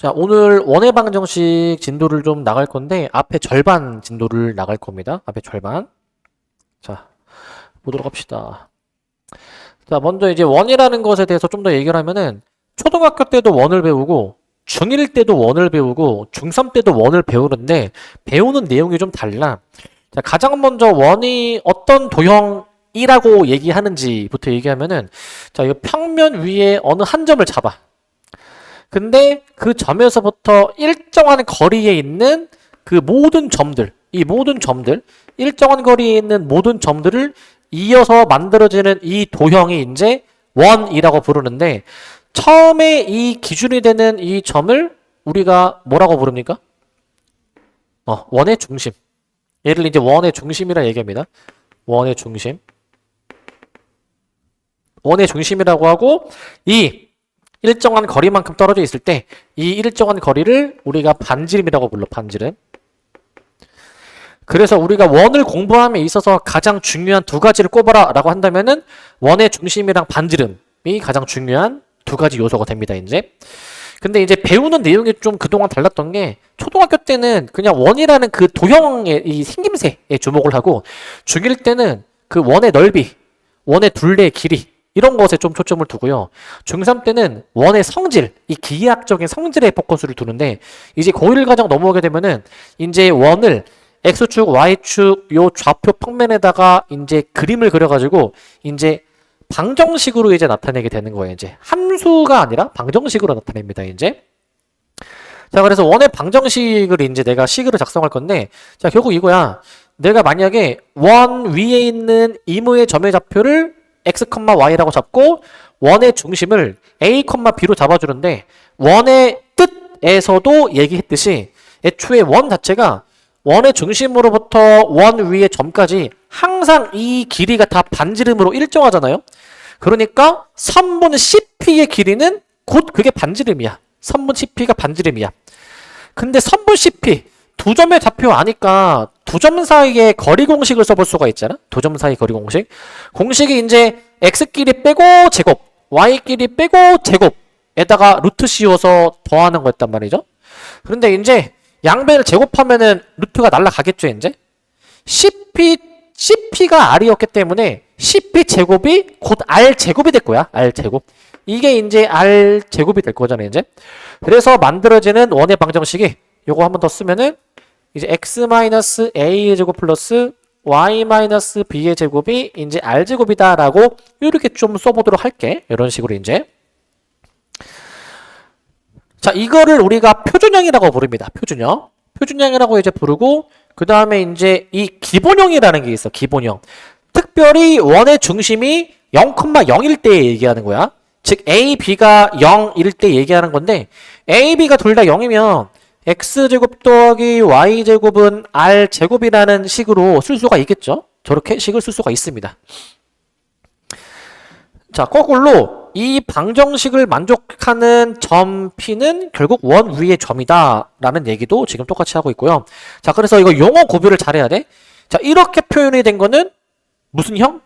자, 오늘 원의 방정식 진도를 좀 나갈 건데, 앞에 절반 진도를 나갈 겁니다. 앞에 절반. 자, 보도록 합시다. 자, 먼저 이제 원이라는 것에 대해서 좀 더 얘기를 하면은, 초등학교 때도 원을 배우고, 중1 때도 원을 배우고, 중3 때도 원을 배우는데, 배우는 내용이 좀 달라. 자, 가장 먼저 원이 어떤 도형이라고 얘기하는지부터 얘기하면은, 자, 이 평면 위에 어느 한 점을 잡아. 근데 그 점에서부터 일정한 거리에 있는 그 모든 점들, 이 모든 점들, 일정한 거리에 있는 모든 점들을 이어서 만들어지는 이 도형이 이제 원이라고 부르는데, 처음에 이 기준이 되는 이 점을 우리가 뭐라고 부릅니까? 원의 중심. 얘를 이제 원의 중심이라 얘기합니다. 원의 중심. 원의 중심이라고 하고, 이 일정한 거리만큼 떨어져 있을 때 이 일정한 거리를 우리가 반지름이라고 불러. 반지름. 그래서 우리가 원을 공부함에 있어서 가장 중요한 두 가지를 꼽아라 라고 한다면은 원의 중심이랑 반지름이 가장 중요한 두 가지 요소가 됩니다. 이제 근데 이제 배우는 내용이 좀 그동안 달랐던 게, 초등학교 때는 그냥 원이라는 그 도형의 이 생김새에 주목을 하고, 중1 때는 그 원의 넓이, 원의 둘레의 길이, 이런 것에 좀 초점을 두고요. 중3 때는 원의 성질, 이 기하학적인 성질에 포커스를 두는데, 이제 고1 과정 넘어오게 되면은 이제 원을 X축, Y축 요 좌표 평면에다가 이제 그림을 그려가지고 이제 방정식으로 이제 나타내게 되는 거예요. 이제 함수가 아니라 방정식으로 나타냅니다. 이제. 자, 그래서 원의 방정식을 이제 내가 식으로 작성할 건데, 자, 결국 이거야. 내가 만약에 원 위에 있는 임의의 점의 좌표를 x, y라고 잡고 원의 중심을 a, b로 잡아주는데, 원의 뜻에서도 얘기했듯이 애초에 원 자체가 원의 중심으로부터 원 위의 점까지 항상 이 길이가 다 반지름으로 일정하잖아요. 그러니까 선분 CP의 길이는 곧 그게 반지름이야. 선분 CP가 반지름이야. 근데 선분 CP 두 점의 좌표 아니까 두 점 사이에 거리 공식을 써볼 수가 있잖아. 두 점 사이 거리 공식. 공식이 이제 x끼리 빼고 제곱, y끼리 빼고 제곱에다가 루트 씌워서 더하는 거였단 말이죠. 그런데 이제 양변을 제곱하면은 루트가 날라가겠죠. 이제 CP가 R이었기 때문에 CP 제곱이 곧 R 제곱이 될 거야. R 제곱. 이게 이제 R 제곱이 될 거잖아요. 이제. 그래서 만들어지는 원의 방정식이 요거 한 번 더 쓰면은 이제 x-a의 제곱 플러스 y-b의 제곱이 이제 r제곱이다 라고 이렇게 좀 써보도록 할게. 이런 식으로 이제. 자, 이거를 우리가 표준형이라고 부릅니다. 표준형. 표준형이라고 이제 부르고, 그 다음에 이제 이 기본형이라는 게 있어. 기본형. 특별히 원의 중심이 0,0일 때 얘기하는 거야. 즉 a, b가 0일 때 얘기하는 건데, a, b가 둘 다 0이면 x제곱 더하기 y제곱은 r제곱이라는 식으로 쓸 수가 있겠죠. 저렇게 식을 쓸 수가 있습니다. 자, 거꾸로 이 방정식을 만족하는 점 P는 결국 원 위의 점이다 라는 얘기도 지금 똑같이 하고 있고요. 자, 그래서 이거 용어 구별을 잘해야 돼. 자, 이렇게 표현이 된 거는 무슨 형?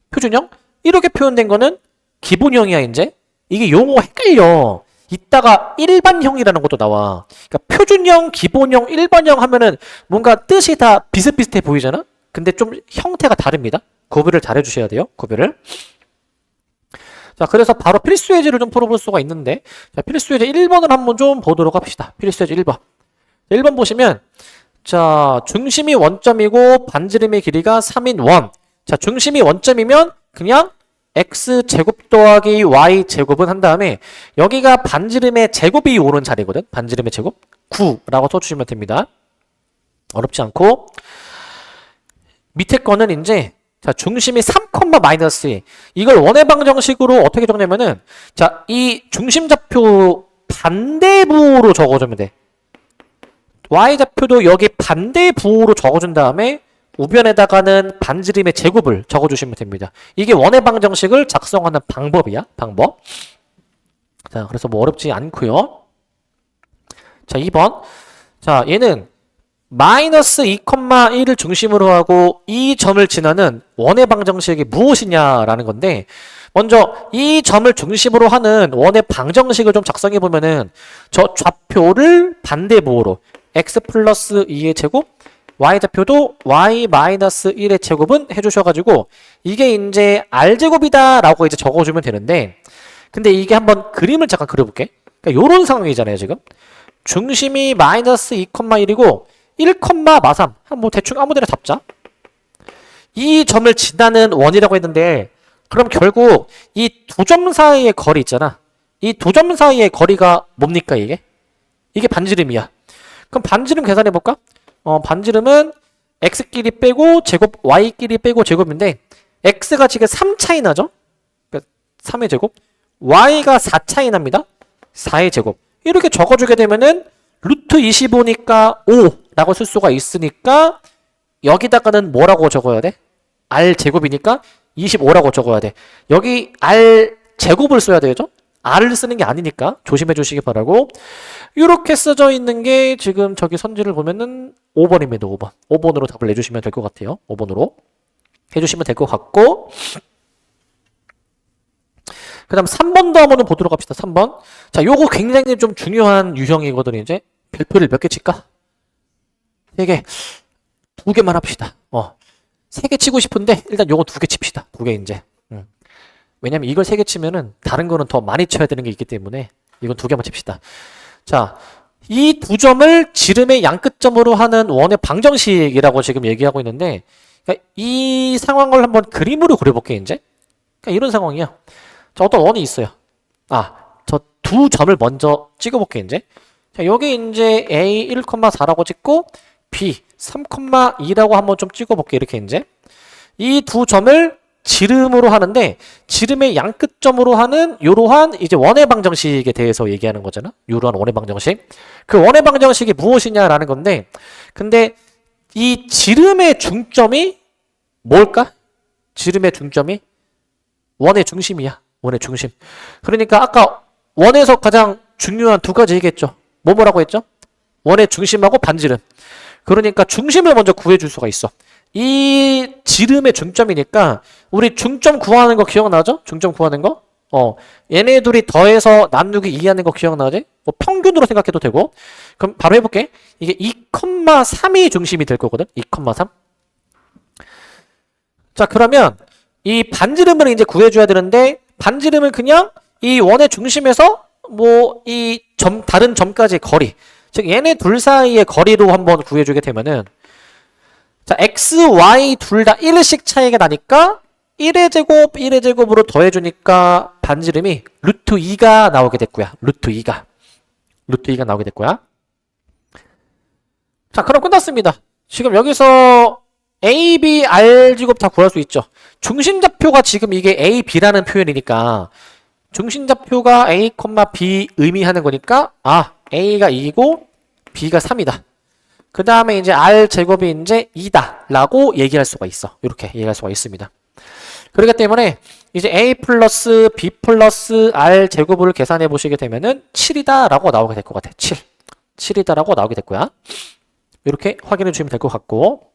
표준형? 이렇게 표현된 거는 기본형이야. 이제 이게 용어가 헷갈려. 이따가 일반형이라는 것도 나와. 그러니까 표준형, 기본형, 일반형 하면은 뭔가 뜻이 다 비슷비슷해 보이잖아? 근데 좀 형태가 다릅니다. 구별을 잘 해주셔야 돼요. 구별을. 자, 그래서 바로 필수 예제를 좀 풀어볼 수가 있는데, 자, 필수 예제 1번을 한번 좀 보도록 합시다. 필수 예제 1번. 1번 보시면, 자, 중심이 원점이고 반지름의 길이가 3인 원. 자, 중심이 원점이면 그냥 x제곱 더하기 y제곱은 한 다음에 여기가 반지름의 제곱이 오는 자리거든. 반지름의 제곱 9라고 써주시면 됩니다. 어렵지 않고, 밑에 거는 이제 자, 중심이 3, 마이너스 2. 이걸 원의 방정식으로 어떻게 적냐면은, 자, 이 중심좌표 반대부호로 적어주면 돼. y좌표도 여기 반대부호로 적어준 다음에 우변에다가는 반지름의 제곱을 적어주시면 됩니다. 이게 원의 방정식을 작성하는 방법이야. 방법. 자, 그래서 뭐 어렵지 않고요. 자, 2번. 자, 얘는 마이너스 2,1을 중심으로 하고 이 점을 지나는 원의 방정식이 무엇이냐라는 건데, 먼저 이 점을 중심으로 하는 원의 방정식을 좀 작성해 보면은 저 좌표를 반대부호로 x 플러스 2의 제곱, y좌표도 y 마이너스 1의 제곱은 해주셔가지고 이게 이제 r제곱이다 라고 이제 적어주면 되는데, 근데 이게 한번 그림을 잠깐 그려볼게. 그러니까 요런 상황이잖아요 지금. 중심이 마이너스 2,1이고 1,3 뭐 대충 아무데나 잡자. 이 점을 지나는 원이라고 했는데, 그럼 결국 이 두 점 사이의 거리 있잖아. 이 두 점 사이의 거리가 뭡니까 이게? 이게 반지름이야. 그럼 반지름 계산해볼까? 반지름은 x끼리 빼고 제곱, y끼리 빼고 제곱인데 x가 지금 3 차이 나죠? 그러니까 3의 제곱, y가 4 차이 납니다. 4의 제곱. 이렇게 적어주게 되면은 루트 25니까 5라고 쓸 수가 있으니까 여기다가는 뭐라고 적어야 돼? r 제곱이니까 25라고 적어야 돼. 여기 r 제곱을 써야 되죠? r을 쓰는 게 아니니까 조심해 주시기 바라고. 이렇게 써져 있는 게 지금 저기 선지를 보면은 5번입니다. 5번. 5번으로 답을 내주시면 될 것 같아요. 5번으로 해주시면 될 것 같고, 그 다음 3번도 한번 보도록 합시다. 3번. 자, 요거 굉장히 좀 중요한 유형이거든요. 이제 별표를 몇 개 칠까? 3개. 2개만 합시다. 3개 치고 싶은데 일단 요거 2개 칩시다. 2개 이제. 왜냐면 이걸 3개 치면은 다른 거는 더 많이 쳐야 되는 게 있기 때문에 이건 2개만 칩시다. 자, 이 두 점을 지름의 양끝점으로 하는 원의 방정식이라고 지금 얘기하고 있는데, 그러니까 이 상황을 한번 그림으로 그려볼게 이제. 그러니까 이런 상황이야. 자, 어떤 원이 있어요. 저 두 점을 먼저 찍어볼게 이제. 자, 여기 이제 a 1,4라고 찍고 b 3,2라고 한번 좀 찍어볼게 이렇게 이제. 이 두 점을 지름으로 하는데, 지름의 양끝점으로 하는 이러한 이제 원의 방정식에 대해서 얘기하는 거잖아. 이러한 원의 방정식. 그 원의 방정식이 무엇이냐라는 건데, 근데 이 지름의 중점이 뭘까? 지름의 중점이 원의 중심이야. 원의 중심. 그러니까 아까 원에서 가장 중요한 두 가지 얘기했죠. 뭐라고 했죠? 원의 중심하고 반지름. 그러니까 중심을 먼저 구해줄 수가 있어. 이 지름의 중점이니까 우리 중점 구하는 거 기억나죠? 중점 구하는 거? 얘네 둘이 더해서 나누기 2하는 거 기억나지? 뭐 평균으로 생각해도 되고. 그럼 바로 해볼게. 이게 2,3이 중심이 될 거거든. 2,3. 자, 그러면 이 반지름을 이제 구해줘야 되는데, 반지름을 그냥 이 원의 중심에서 뭐 이 다른 점까지의 거리, 즉 얘네 둘 사이의 거리로 한번 구해주게 되면은, 자, x, y 둘 다 1씩 차이가 나니까 1의 제곱, 1의 제곱으로 더해주니까 반지름이 루트 2가 나오게 됐고요. 루트 2가 나오게 됐고요. 자, 그럼 끝났습니다. 지금 여기서 a, b, r 제곱 다 구할 수 있죠. 중심좌표가 지금 이게 a, b라는 표현이니까 중심좌표가 a, b 의미하는 거니까 a가 2고 b가 3이다. 그 다음에 이제 r 제곱이 이제 2다 라고 얘기할 수가 있어. 이렇게 얘기할 수가 있습니다. 그렇기 때문에 이제 a 플러스 b 플러스 r 제곱을 계산해 보시게 되면은 7이다 라고 나오게 될 것 같아. 7이다 라고 나오게 됐고요. 이렇게 확인해 주시면 될 것 같고,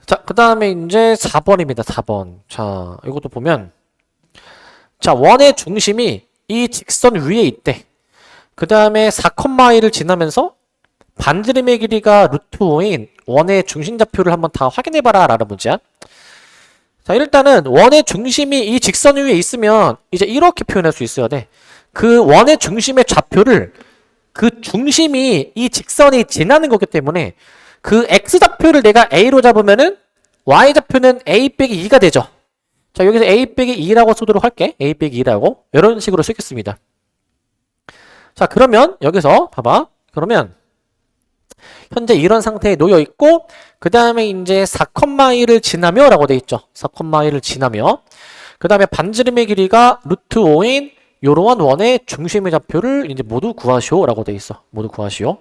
자, 그 다음에 이제 4번입니다. 4번. 자, 이것도 보면, 자, 원의 중심이 이 직선 위에 있대. 그 다음에 4,2를 지나면서 반지름의 길이가 루트 5인 원의 중심좌표를 한번 다 확인해봐라 라는 문제야. 자, 일단은 원의 중심이 이 직선 위에 있으면 이제 이렇게 표현할 수 있어야 돼. 그 원의 중심의 좌표를, 그 중심이 이 직선이 지나는 거기 때문에 그 x좌표를 내가 a로 잡으면은 y좌표는 a 빼기 2가 되죠. 자, 여기서 a 빼기 2라고 쓰도록 할게. a 빼기 2라고 이런 식으로 쓰겠습니다. 자, 그러면 여기서 봐봐. 그러면 현재 이런 상태에 놓여 있고, 그 다음에 이제 4,2를 지나며 라고 돼 있죠. 4,2를 지나며. 그 다음에 반지름의 길이가 루트 5인 요러한 원의 중심의 좌표를 이제 모두 구하시오 라고 돼 있어. 모두 구하시오.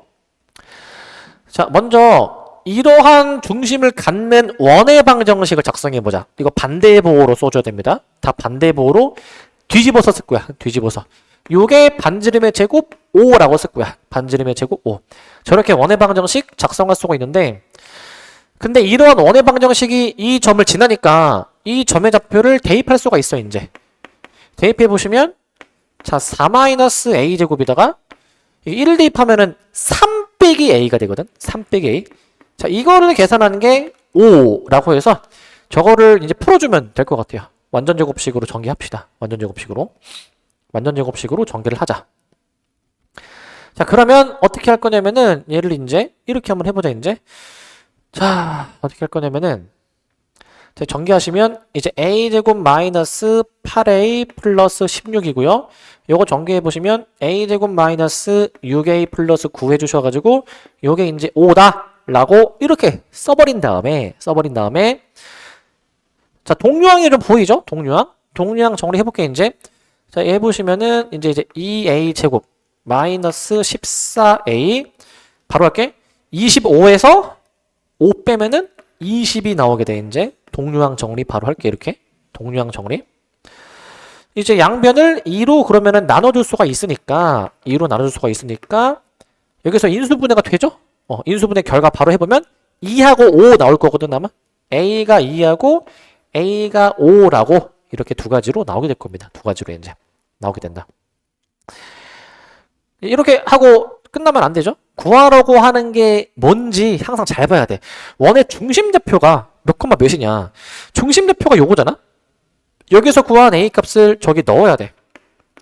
자, 먼저 이러한 중심을 갖는 원의 방정식을 작성해 보자. 이거 반대보호로 써줘야 됩니다. 다 반대보호로 뒤집어서 쓸 거야. 뒤집어서. 요게 반지름의 제곱 5라고 쓸 거야. 반지름의 제곱 5. 저렇게 원의 방정식 작성할 수가 있는데, 근데 이러한 원의 방정식이 이 점을 지나니까 이 점의 좌표를 대입할 수가 있어. 이제 대입해 보시면, 자, 4-a 제곱에다가 1 대입하면은 3 빼기 a가 되거든. 3 빼기 a. 자, 이거를 계산하는 게 5라고 해서 저거를 이제 풀어주면 될 것 같아요. 완전 제곱식으로 전개합시다. 완전 제곱식으로 전개를 하자. 자, 그러면 어떻게 할 거냐면은 얘를 이제 이렇게 한번 해보자. 이제 자, 어떻게 할 거냐면은 전개하시면 이제 a제곱 마이너스 8a 플러스 16이고요. 요거 전개해 보시면 a제곱 마이너스 6a 플러스 9 해주셔가지고 요게 이제 5다 라고 이렇게 써버린 다음에 자, 동류항이 좀 보이죠? 동류항 정리해볼게. 이제 자, 얘 보시면은 이제 2a 제곱 마이너스 14a 바로 할게. 25에서 5 빼면은 20이 나오게 돼. 이제 동류항 정리 바로 할게. 이렇게 동류항 정리. 이제 양변을 2로 그러면은 나눠줄 수가 있으니까 여기서 인수분해가 되죠? 인수분해 결과 바로 해보면 2하고 5 나올 거거든 아마. a가 2하고 a가 5라고 이렇게 두 가지로 나오게 될 겁니다. 두 가지로 이제 나오게 된다. 이렇게 하고 끝나면 안 되죠? 구하라고 하는 게 뭔지 항상 잘 봐야 돼. 원의 중심대표가 몇 콤마 몇이냐. 중심대표가 요거잖아? 여기서 구한 a 값을 저기 넣어야 돼.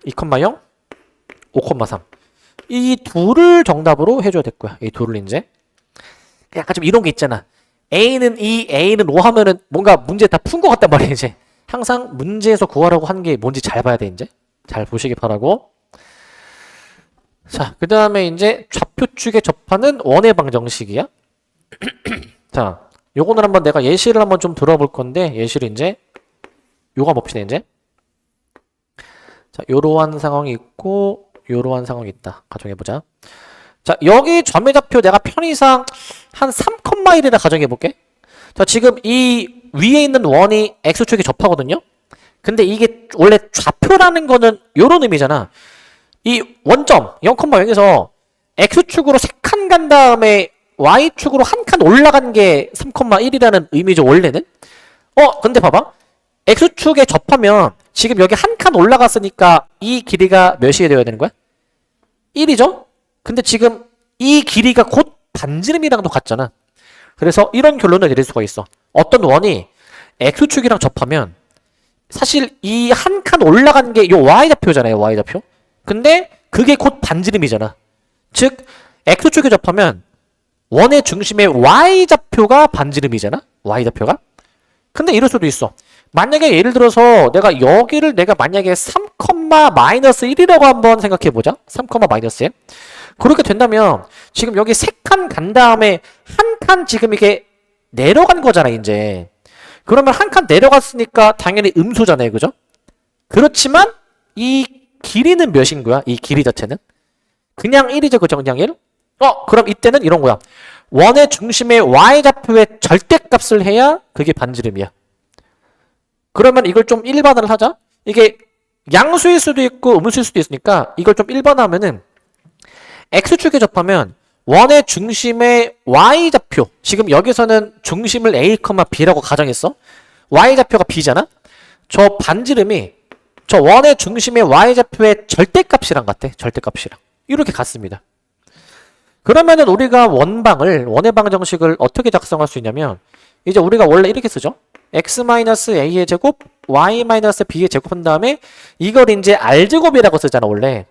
2,0, 5,3. 이 둘을 정답으로 해줘야 될 거야. 이 둘을 이제. 약간 좀 이런 게 있잖아. a는 2, a는 5 하면은 뭔가 문제 다 푼 것 같단 말이야, 이제. 항상 문제에서 구하라고 하는 게 뭔지 잘 봐야 돼, 이제. 잘 보시기 바라고. 자, 그 다음에 이제 좌표축에 접하는 원의 방정식이야. 자, 요거는 한번 내가 예시를 한번 좀 들어볼 건데, 예시를 이제, 요거 봅시다, 이제. 자, 요러한 상황이 있고, 요러한 상황이 있다. 가정해보자. 자, 여기 점의 좌표 내가 편의상 한 3,1이라 가정해볼게. 자, 지금 이 위에 있는 원이 x축에 접하거든요? 근데 이게 원래 좌표라는 거는 요런 의미잖아. 이 원점 0,0에서 x축으로 3칸 간 다음에 y축으로 한 칸 올라간 게 3,1이라는 의미죠, 원래는. 근데 봐봐. x축에 접하면 지금 여기 한 칸 올라갔으니까 이 길이가 몇이 되어야 되는 거야? 1이죠? 근데 지금 이 길이가 곧 반지름이랑도 같잖아. 그래서 이런 결론을 내릴 수가 있어. 어떤 원이 x축이랑 접하면 사실 이 한 칸 올라간 게 요 y좌표잖아요, y좌표. 근데 그게 곧 반지름이잖아. 즉 x축에 접하면 원의 중심의 y좌표가 반지름이잖아, y좌표가. 근데 이럴 수도 있어. 만약에 예를 들어서 내가 여기를 내가 만약에 3,-1이라고 한번 생각해보자. 3,-1. 그렇게 된다면 지금 여기 3칸 간 다음에 한 칸 지금 이게 내려간 거잖아, 이제. 그러면 한 칸 내려갔으니까 당연히 음수잖아요, 그죠? 그렇지만 이 길이는 몇인 거야? 이 길이 자체는? 그냥 1이죠, 그죠? 그냥 1? 그럼 이때는 이런 거야. 원의 중심의 y좌표의 절대값을 해야 그게 반지름이야. 그러면 이걸 좀 일반화를 하자. 이게 양수일 수도 있고 음수일 수도 있으니까 이걸 좀 일반화하면은 x축에 접하면 원의 중심의 y좌표, 지금 여기서는 중심을 a, b라고 가정했어. y좌표가 b잖아. 저 반지름이 저 원의 중심의 y좌표의 절대값이랑 같아. 절대값이랑. 이렇게 같습니다. 그러면은 우리가 원의 방정식을 어떻게 작성할 수 있냐면 이제 우리가 원래 이렇게 쓰죠. x-a의 제곱, y-b의 제곱 한 다음에 이걸 이제 r제곱이라고 쓰잖아, 원래.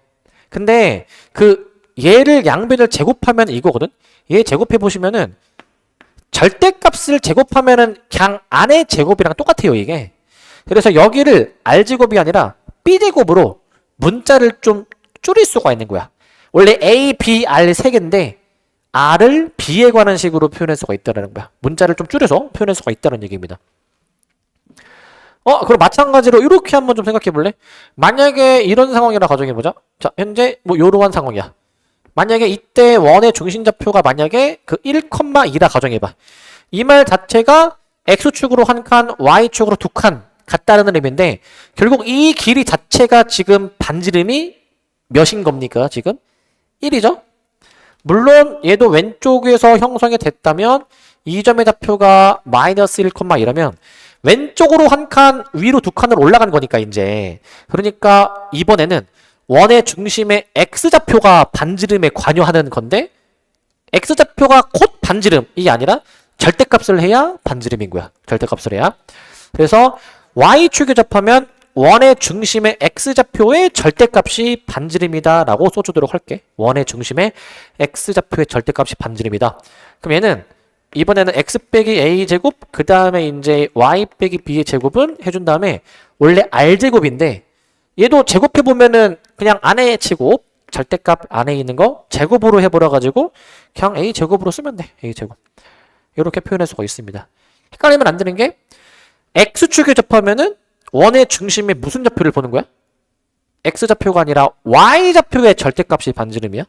근데 얘를 양변을 제곱하면 이거거든. 얘 제곱해 보시면은 절대값을 제곱하면은 그냥 안의 제곱이랑 똑같아요, 이게. 그래서 여기를 r제곱이 아니라 b제곱으로 문자를 좀 줄일 수가 있는 거야. 원래 a, b, r 세 개인데 r을 b에 관한 식으로 표현할 수가 있다는 거야. 문자를 좀 줄여서 표현할 수가 있다는 얘기입니다. 그럼 마찬가지로 이렇게 한번 좀 생각해 볼래? 만약에 이런 상황이라 가정해 보자. 자, 현재 뭐 요러한 상황이야. 만약에 이때 원의 중심좌표가 만약에 1,2라 가정해봐. 이 말 자체가 x축으로 한 칸, y축으로 두 칸 같다는 의미인데 결국 이 길이 자체가 지금 반지름이 몇인 겁니까? 지금 1이죠. 물론 얘도 왼쪽에서 형성이 됐다면 이 점의 좌표가 마이너스 1, 이러면 왼쪽으로 한 칸, 위로 두 칸을 올라간 거니까 이제. 그러니까 이번에는 원의 중심의 x좌표가 반지름에 관여하는 건데 x좌표가 곧 반지름이 아니라 절대값을 해야 반지름인 거야. 절대값을 해야. 그래서 y축에 접하면 원의 중심의 x좌표의 절대값이 반지름이다 라고 써주도록 할게. 원의 중심의 x좌표의 절대값이 반지름이다. 그럼 얘는 이번에는 x 빼기 a 제곱 그 다음에 이제 y 빼기 b의 제곱은 해준 다음에 원래 r 제곱인데 얘도 제곱해 보면은 그냥 안에 제곱 절대값 안에 있는 거 제곱으로 해버려 가지고 그냥 a 제곱으로 쓰면 돼. a 제곱 이렇게 표현할 수가 있습니다. 헷갈리면 안 되는 게 x축에 접하면은 원의 중심에 무슨 좌표를 보는 거야? x좌표가 아니라 y좌표의 절대값이 반지름이야.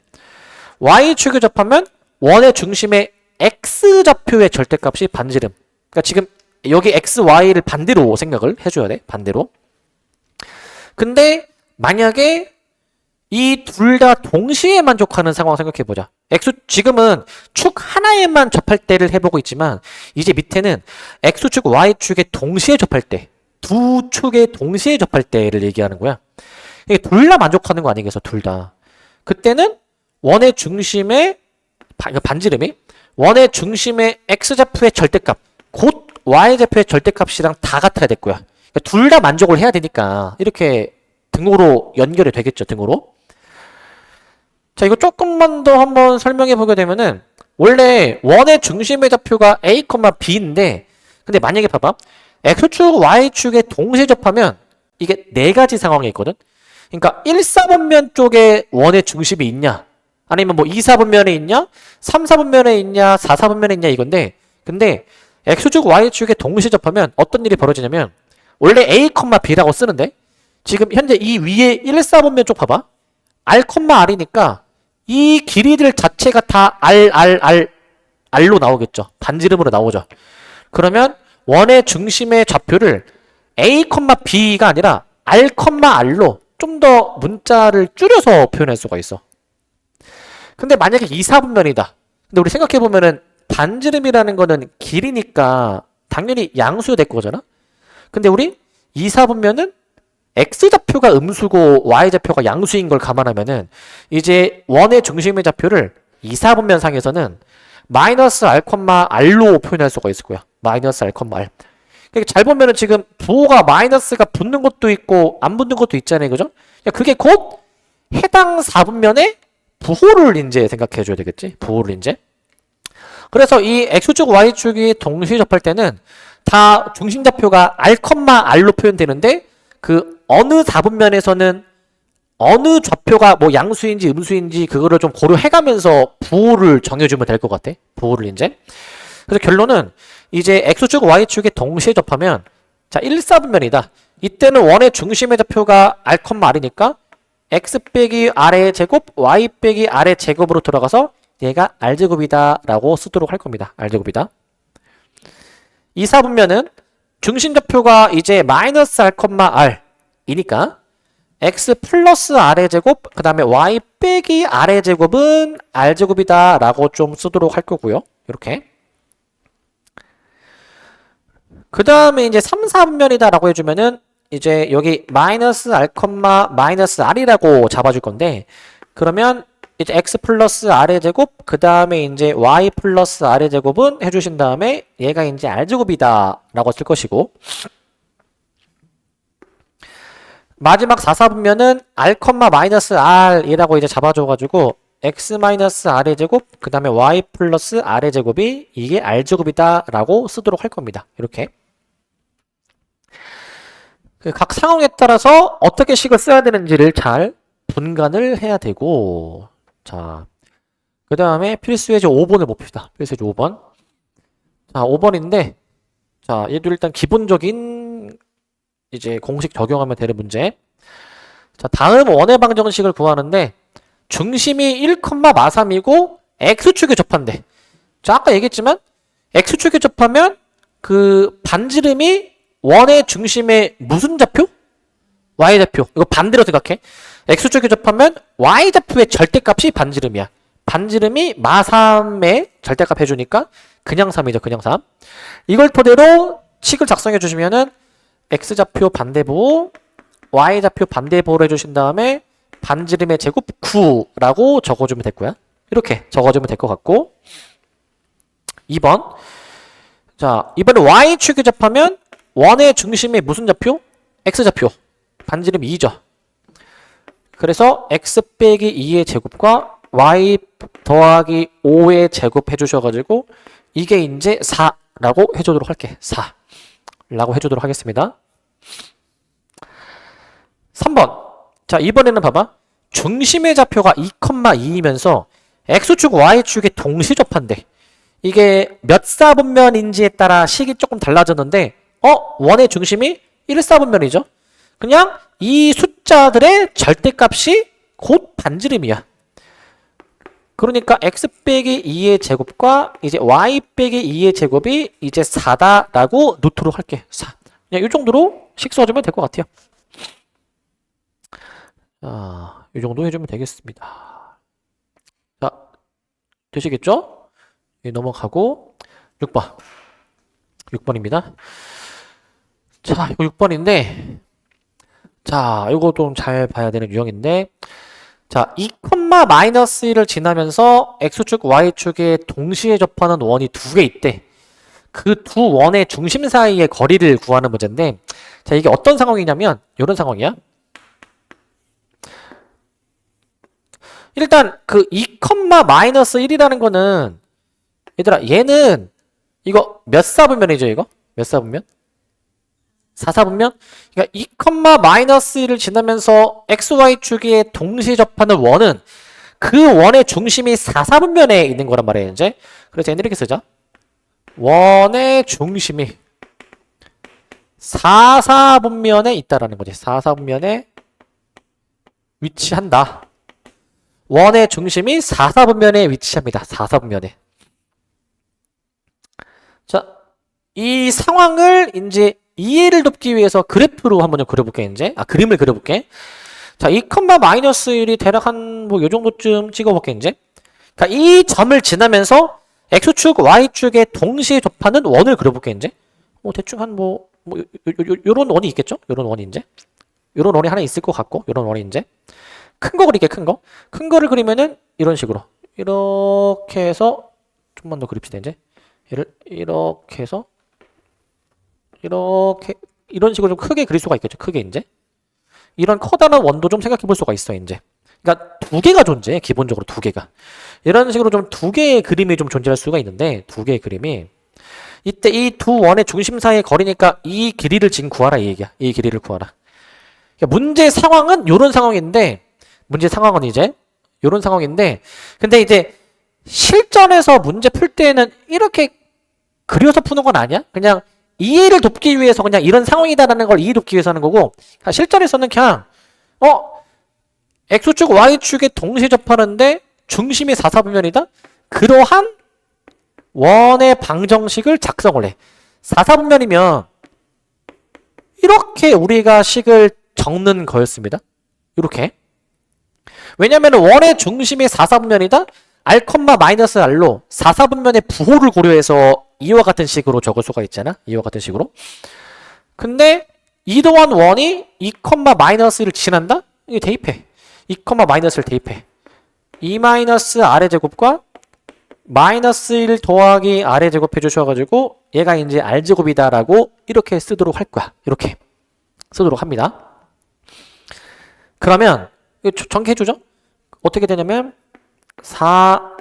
y축에 접하면 원의 중심에 x좌표의 절대값이 반지름. 그러니까 지금 여기 x, y를 반대로 생각을 해줘야 돼. 반대로. 근데 만약에 이 둘 다 동시에 만족하는 상황 생각해보자. 지금은 축 하나에만 접할 때를 해보고 있지만 이제 밑에는 x축, y축에 동시에 접할 때 두 축에 동시에 접할 때를 얘기하는 거야. 이게 둘 다 만족하는 거 아니겠어? 둘 다. 그때는 원의 중심의 반지름이 원의 중심의 x좌표의 절대값 곧 y좌표의 절대값이랑 다 같아야 될 거야. 그러니까 둘 다 만족을 해야 되니까 이렇게 등호로 연결이 되겠죠. 등호로. 자, 이거 조금만 더 한번 설명해 보게 되면은 원래 원의 중심의 좌표가 a, b인데 근데 만약에 봐봐. x축, y축에 동시에 접하면 이게 네 가지 상황이 있거든. 그러니까 1, 4분면 쪽에 원의 중심이 있냐 아니면 뭐 2, 4분면에 있냐 3, 4분면에 있냐 4, 4분면에 있냐 이건데 근데 x축, y축에 동시에 접하면 어떤 일이 벌어지냐면 원래 a, b라고 쓰는데 지금 현재 이 위에 1, 4분면 쪽 봐봐. r, r이니까 이 길이들 자체가 다 r로 나오겠죠. 반지름으로 나오죠. 그러면 원의 중심의 좌표를 a, b가 아니라 r, r로 좀 더 문자를 줄여서 표현할 수가 있어. 근데 만약에 2, 4분면이다. 근데 우리 생각해보면은 반지름이라는 거는 길이니까 당연히 양수가 될 거잖아? 근데 우리 2, 4분면은 x좌표가 음수고 y좌표가 양수인 걸 감안하면은 이제 원의 중심의 좌표를 2, 4분면 상에서는 마이너스 r, r로 표현할 수가 있을 거야. 마이너스 r, r. 그러니까 잘 보면은 지금 부호가 마이너스가 붙는 것도 있고 안 붙는 것도 있잖아요. 그죠? 그게 곧 해당 4분면의 부호를 이제 생각해 줘야 되겠지. 부호를 이제. 그래서 이 x축, y축이 동시에 접할 때는 다 중심좌표가 r, r로 표현되는데 그 어느 4분면에서는 어느 좌표가 뭐 양수인지 음수인지 그거를 좀 고려해가면서 부호를 정해주면 될 것 같아. 부호를 이제. 그래서 결론은 이제 x축, y축이 동시에 접하면 자 1, 4분면이다. 이때는 원의 중심의 좌표가 r, r이니까 x 빼기 r의 제곱, y 빼기 r의 제곱으로 들어가서 얘가 r제곱이다 라고 쓰도록 할 겁니다. r제곱이다. 2, 4분면은 중심좌표가 이제 마이너스 r, r 이니까 x 플러스 r의 제곱 그 다음에 y 빼기 r의 제곱은 r제곱이다 라고 좀 쓰도록 할 거고요. 이렇게 그 다음에 이제 3, 4분면이다 라고 해주면은 이제 여기 마이너스 r, 마이너스 r이라고 잡아줄 건데 그러면 이제 x 플러스 r의 제곱 그 다음에 이제 y 플러스 r의 제곱은 해주신 다음에 얘가 이제 r제곱이다 라고 쓸 것이고 마지막 4, 4분면은 r, 마이너스 r이라고 이제 잡아줘가지고 x 마이너스 r의 제곱 그 다음에 y 플러스 r의 제곱이 이게 r제곱이다 라고 쓰도록 할 겁니다. 이렇게 각 상황에 따라서 어떻게 식을 써야 되는지를 잘 분간을 해야 되고 자, 그 다음에 필수 예제 5번을 봅시다. 필수 예제 5번. 자, 5번인데, 자, 얘도 일단 기본적인 이제 공식 적용하면 되는 문제. 자, 다음 원의 방정식을 구하는데, 중심이 1,43이고, x축에 접한대. 자, 아까 얘기했지만, x축에 접하면, 그 반지름이 원의 중심의 무슨 좌표? y좌표. 이거 반대로 생각해. x축에 접하면 y좌표의 절대값이 반지름이야. 반지름이 마3의 절대값 해주니까 그냥 3이죠. 그냥 3. 이걸 토대로 식을 작성해 주시면은 x좌표 반대보, y좌표 반대보로 해주신 다음에 반지름의 제곱 9라고 적어주면 될 거야. 이렇게 적어주면 될 것 같고 2번. 자, 이번에 y축에 접하면 원의 중심이 무슨 좌표? x좌표. 반지름 2죠. 그래서 x 빼기 2의 제곱과 y 더하기 5의 제곱 해주셔가지고 이게 이제 4라고 해주도록 할게. 4라고 해주도록 하겠습니다. 3번. 자, 이번에는 봐봐. 중심의 좌표가 2,2이면서 x축, y축에 동시 접한대. 이게 몇 사분면인지에 따라 식이 조금 달라졌는데 원의 중심이 1사분면이죠. 그냥 이 숫자들의 절대값이 곧 반지름이야. 그러니까 x 빼기 2의 제곱과 이제 y 빼기 2의 제곱이 이제 4다라고 놓도록 할게. 4. 그냥 이 정도로 식 써주면 될 것 같아요. 자, 이 정도 해주면 되겠습니다. 자, 되시겠죠? 넘어가고 6번. 6번입니다. 자, 이거 6번인데 자, 이거 좀 잘 봐야 되는 유형인데 자, 2,-1을 지나면서 x축, y축에 동시에 접하는 원이 두 개 있대. 그 두 원의 중심 사이의 거리를 구하는 문제인데 자, 이게 어떤 상황이냐면 이런 상황이야. 일단 그 2,-1이라는 거는 얘들아 얘는 이거 몇 사분면이죠 이거? 몇 사분면? 4사분면? 그러니까 2,-1을 지나면서 xy축에 동시에 접하는 원은 그 원의 중심이 4사분면에 있는 거란 말이에요 이제. 그래서 얘는 이렇게 쓰자. 원의 중심이 4사분면에 있다라는 거지. 4사분면에 위치한다. 원의 중심이 4사분면에 위치합니다. 4사분면에. 자, 이 상황을 이제 이해를 돕기 위해서 그래프로 한번 그려볼게, 이제. 그림을 그려볼게. 자, 2,-1이 대략 한, 요 정도쯤 찍어볼게, 이제. 자, 이 점을 지나면서 x축, y축에 동시에 접하는 원을 그려볼게, 이제. 대충 한 요런 원이 있겠죠? 요런 원이 이제. 요런 원이 하나 있을 것 같고, 요런 원이 이제. 큰 거 그릴게, 큰 거. 큰 거를 그리면은 이런 식으로. 이렇게 해서, 좀만 더 그립시다, 이제. 얘를 이렇게 해서, 이렇게, 이런 식으로 좀 크게 그릴 수가 있겠죠, 크게 이제. 이런 커다란 원도 좀 생각해 볼 수가 있어, 이제. 그러니까 두 개가 존재해, 기본적으로 두 개가. 이런 식으로 좀 두 개의 그림이 좀 존재할 수가 있는데, 두 개의 그림이. 이때 이 두 원의 중심 사이의 거리니까 이 길이를 지금 구하라, 이 얘기야. 이 길이를 구하라. 그러니까 문제 상황은 요런 상황인데, 문제 상황은 이제 요런 상황인데, 근데 이제 실전에서 문제 풀 때는 이렇게 그려서 푸는 건 아니야? 그냥 이해를 돕기 위해서 그냥 이런 상황이다라는 걸 이해 돕기 위해서 하는 거고, 실전에서는 그냥 x축, y축에 동시에 접하는데 중심이 4사분면이다? 그러한 원의 방정식을 작성을 해. 4사분면이면 이렇게 우리가 식을 적는 거였습니다. 이렇게. 왜냐면 원의 중심이 4사분면이다? r,-r로 4사분면의 부호를 고려해서 이와 같은 식으로 적을 수가 있잖아. 이와 같은 식으로. 근데 이동한 원이 2,-를 지난다? 이게 대입해. 2,-를 대입해. 2-r의 제곱과 -1 더하기 r의 제곱 해주셔가지고 얘가 이제 r제곱이다라고 이렇게 쓰도록 할 거야. 이렇게 쓰도록 합니다. 그러면 전개해주죠. 어떻게 되냐면 4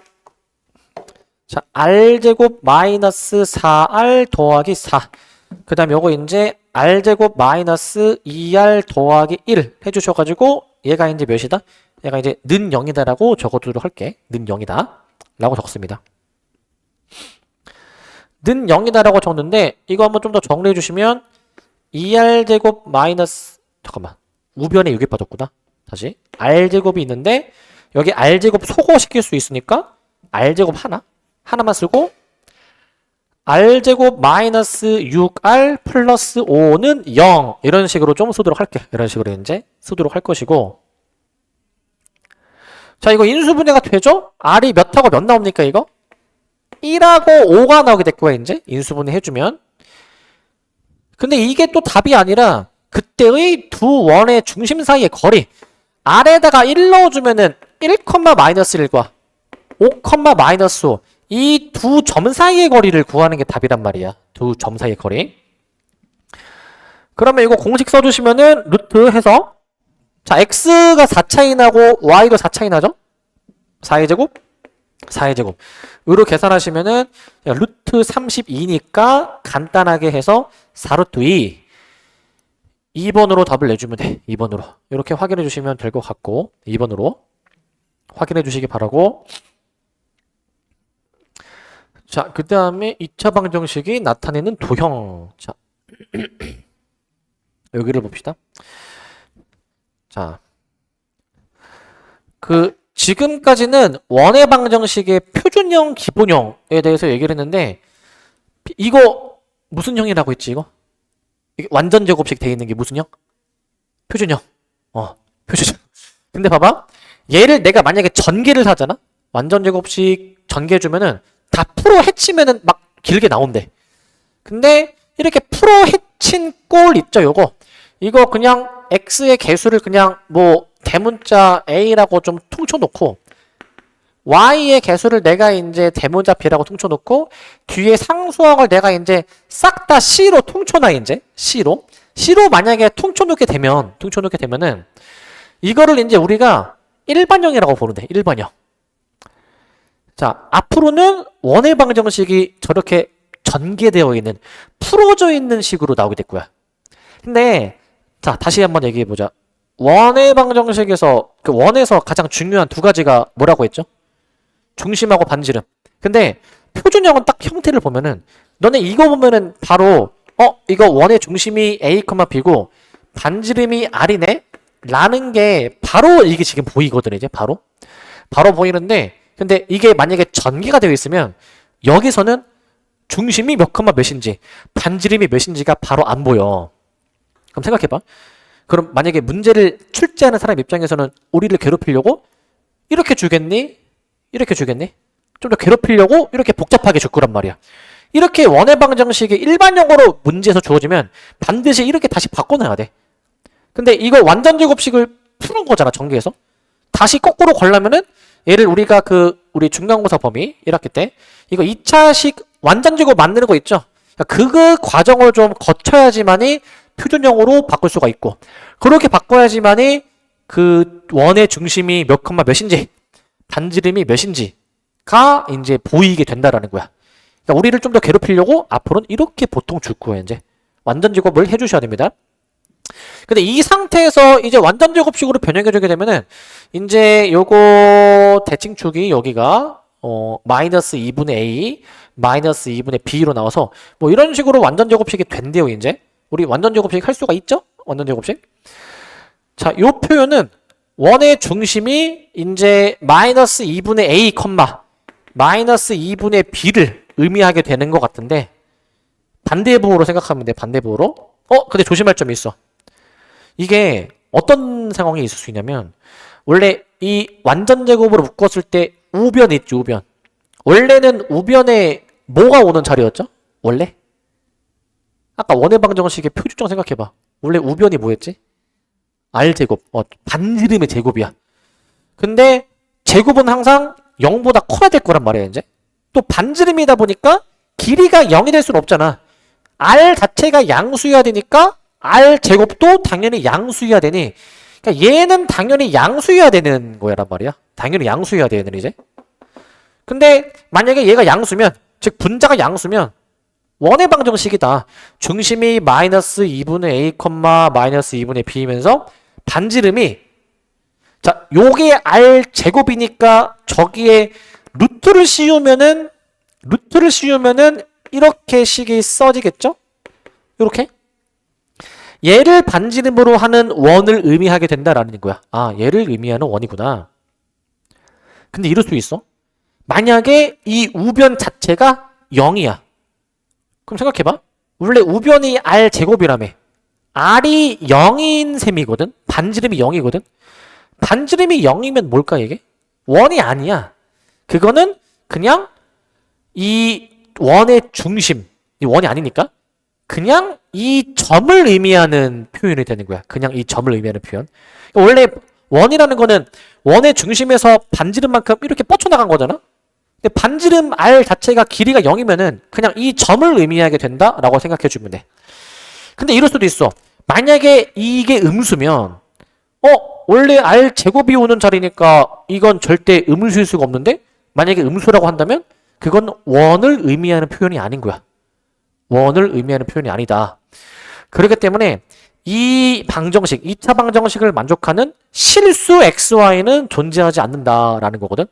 자, r제곱 마이너스 4r 더하기 4. 그 다음 요거 이제 r제곱 마이너스 2r 더하기 1 해주셔가지고 얘가 이제 몇이다? 얘가 이제 는 0이다라고 적어두도록 할게. 는 0이다 라고 적습니다. 는 0이다라고 적는데 이거 한번 좀 더 정리해 주시면 2r제곱 마이너스 잠깐만 우변에 6이 빠졌구나. 다시 r제곱이 있는데 여기 r제곱 소거시킬 수 있으니까 r제곱 하나만 쓰고 r제곱 마이너스 6r 플러스 5는 0 이런 식으로 좀 쓰도록 할게. 이런 식으로 이제 쓰도록 할 것이고 자 이거 인수분해가 되죠? r이 몇하고 몇 나옵니까 이거? 1하고 5가 나오게 될 거야 이제 인수분해 해주면 근데 이게 또 답이 아니라 그때의 두 원의 중심 사이의 거리 r에다가 1 넣어주면은 1, 마이너스 1과 5, 마이너스 5 이 두 점 사이의 거리를 구하는 게 답이란 말이야. 두 점 사이의 거리. 그러면 이거 공식 써주시면은 루트 해서 자 x가 4차이 나고 y도 4차이 나죠? 4의 제곱? 4의 제곱. 으로 계산하시면은 루트 32니까 간단하게 해서 4루트 2 2번으로 답을 내주면 돼. 2번으로. 이렇게 확인해 주시면 될 것 같고 2번으로 확인해 주시기 바라고 자, 그 다음에 2차 방정식이 나타내는 도형. 자, 여기를 봅시다. 자, 지금까지는 원의 방정식의 표준형, 기본형에 대해서 얘기를 했는데, 이거 무슨 형이라고 했지, 이거? 이게 완전 제곱식 돼 있는 게 무슨 형? 표준형. 표준형. 근데 봐봐. 얘를 내가 만약에 전개를 하잖아? 완전 제곱식 전개해주면은, 다 풀어 헤치면은 막 길게 나온대. 근데 이렇게 풀어 헤친 꼴 있죠, 요거. 이거 그냥 x의 개수를 그냥 뭐 대문자 a라고 좀 퉁쳐놓고 y의 개수를 내가 이제 대문자 b라고 퉁쳐놓고 뒤에 상수항을 내가 이제 싹 다 c로 퉁쳐놔 이제 c로 만약에 퉁쳐놓게 되면은 이거를 이제 우리가 일반형이라고 보는데 일반형. 자, 앞으로는 원의 방정식이 저렇게 전개되어 있는, 풀어져 있는 식으로 나오게 될 거야. 근데, 자, 다시 한번 얘기해보자. 원의 방정식에서, 원에서 가장 중요한 두 가지가 뭐라고 했죠? 중심하고 반지름. 근데, 표준형은 딱 형태를 보면은, 너네 이거 보면은 바로, 이거 원의 중심이 A, B고, 반지름이 R이네? 라는 게, 바로 이게 지금 보이거든, 이제, 바로. 바로 보이는데, 근데 이게 만약에 전개가 되어 있으면 여기서는 중심이 몇 컴마 몇인지 반지름이 몇인지가 바로 안 보여. 그럼 생각해봐. 그럼 만약에 문제를 출제하는 사람 입장에서는 우리를 괴롭히려고 이렇게 주겠니? 이렇게 주겠니? 좀 더 괴롭히려고 이렇게 복잡하게 줄 거란 말이야. 이렇게 원의 방정식이 일반형으로 문제에서 주어지면 반드시 이렇게 다시 바꿔놔야 돼. 근데 이걸 완전 제곱식을 푸는 거잖아, 전개해서. 다시 거꾸로 걸려면은 얘를 우리가 우리 중간고사 범위 1학기 때 이거 2차식 완전 제곱 만드는 거 있죠? 그 과정을 좀 거쳐야지만이 표준형으로 바꿀 수가 있고 그렇게 바꿔야지만이 그 원의 중심이 몇 컴마 몇인지 반지름이 몇인지가 이제 보이게 된다라는 거야. 그러니까 우리를 좀 더 괴롭히려고 앞으로는 이렇게 보통 줄 거예요. 이제 완전 제곱을 해주셔야 됩니다. 근데 이 상태에서 이제 완전 제곱식으로 변형해주게 되면은 이제 요거 대칭축이 여기가 마이너스 2분의 a 마이너스 2분의 b로 나와서 뭐 이런 식으로 완전 제곱식이 된대요. 이제 우리 완전 제곱식 할 수가 있죠? 완전 제곱식. 자, 요 표현은 원의 중심이 이제 마이너스 2분의 a 마이너스 2분의 b를 의미하게 되는 것 같은데 반대부호로 생각하면 돼. 반대부호로. 근데 조심할 점이 있어. 이게 어떤 상황이 있을 수 있냐면 원래 이 완전 제곱으로 묶었을 때 우변이 있지, 우변. 원래는 우변에 뭐가 오는 자리였죠? 원래? 아까 원의 방정식의 표준정 생각해봐. 원래 우변이 뭐였지? R제곱. 반지름의 제곱이야. 근데 제곱은 항상 0보다 커야 될 거란 말이야, 이제. 또 반지름이다 보니까 길이가 0이 될 수는 없잖아. R 자체가 양수여야 되니까 R 제곱도 당연히 양수여야 되니 그러니까 얘는 당연히 양수여야 되는 거란 말이야. 당연히 양수여야 되는 이제. 근데 만약에 얘가 양수면 즉 분자가 양수면 원의 방정식이다. 중심이 마이너스 2분의 a, 마이너스 2분의 b이면서 반지름이 자 요게 R 제곱이니까 저기에 루트를 씌우면은 이렇게 식이 써지겠죠? 이렇게 얘를 반지름으로 하는 원을 의미하게 된다라는 거야. 얘를 의미하는 원이구나. 근데 이럴 수 있어. 만약에 이 우변 자체가 0이야. 그럼 생각해봐. 원래 우변이 R 제곱이라며. R이 0인 셈이거든. 반지름이 0이거든. 반지름이 0이면 뭘까 이게? 원이 아니야. 그거는 그냥 이 원의 중심, 이 원이 아니니까 그냥 이 점을 의미하는 표현이 되는 거야. 그냥 이 점을 의미하는 표현. 원래 원이라는 거는 원의 중심에서 반지름만큼 이렇게 뻗쳐나간 거잖아. 근데 반지름 R 자체가 길이가 0이면은 그냥 이 점을 의미하게 된다라고 생각해 주면 돼. 근데 이럴 수도 있어. 만약에 이게 음수면 원래 R 제곱이 오는 자리니까 이건 절대 음수일 수가 없는데 만약에 음수라고 한다면 그건 원을 의미하는 표현이 아닌 거야. 원을 의미하는 표현이 아니다. 그렇기 때문에 이 방정식, 2차 방정식을 만족하는 실수 xy는 존재하지 않는다라는 거거든.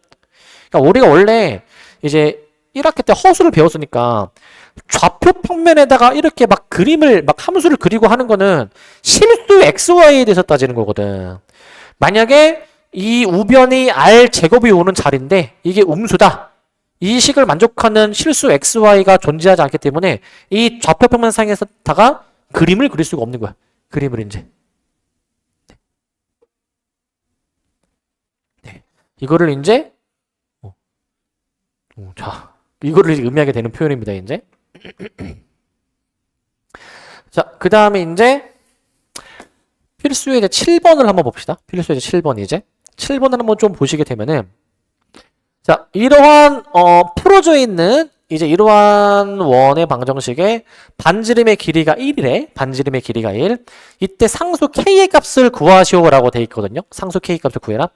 그러니까 우리가 원래 이제 1학기 때 허수를 배웠으니까 좌표 평면에다가 이렇게 막 그림을 막 함수를 그리고 하는 거는 실수 xy에 대해서 따지는 거거든. 만약에 이 우변이 r 제곱이 오는 자리인데 이게 음수다. 이 식을 만족하는 실수 xy가 존재하지 않기 때문에 이 좌표 평면상에서다가 그림을 그릴 수가 없는 거야. 그림을 이제. 네. 이거를 이제 자, 이거를 의미하게 되는 표현입니다, 이제. 자, 그 다음에 이제 필수의 이제 7번을 한번 봅시다. 필수의 이제 7번 이제. 7번을 한번 좀 보시게 되면은 자, 이러한 풀어져 있는 이제 이러한 원의 방정식에 반지름의 길이가 1이래. 반지름의 길이가 1. 이때 상수 k의 값을 구하시오라고 돼 있거든요. 상수 k 값을 구해라.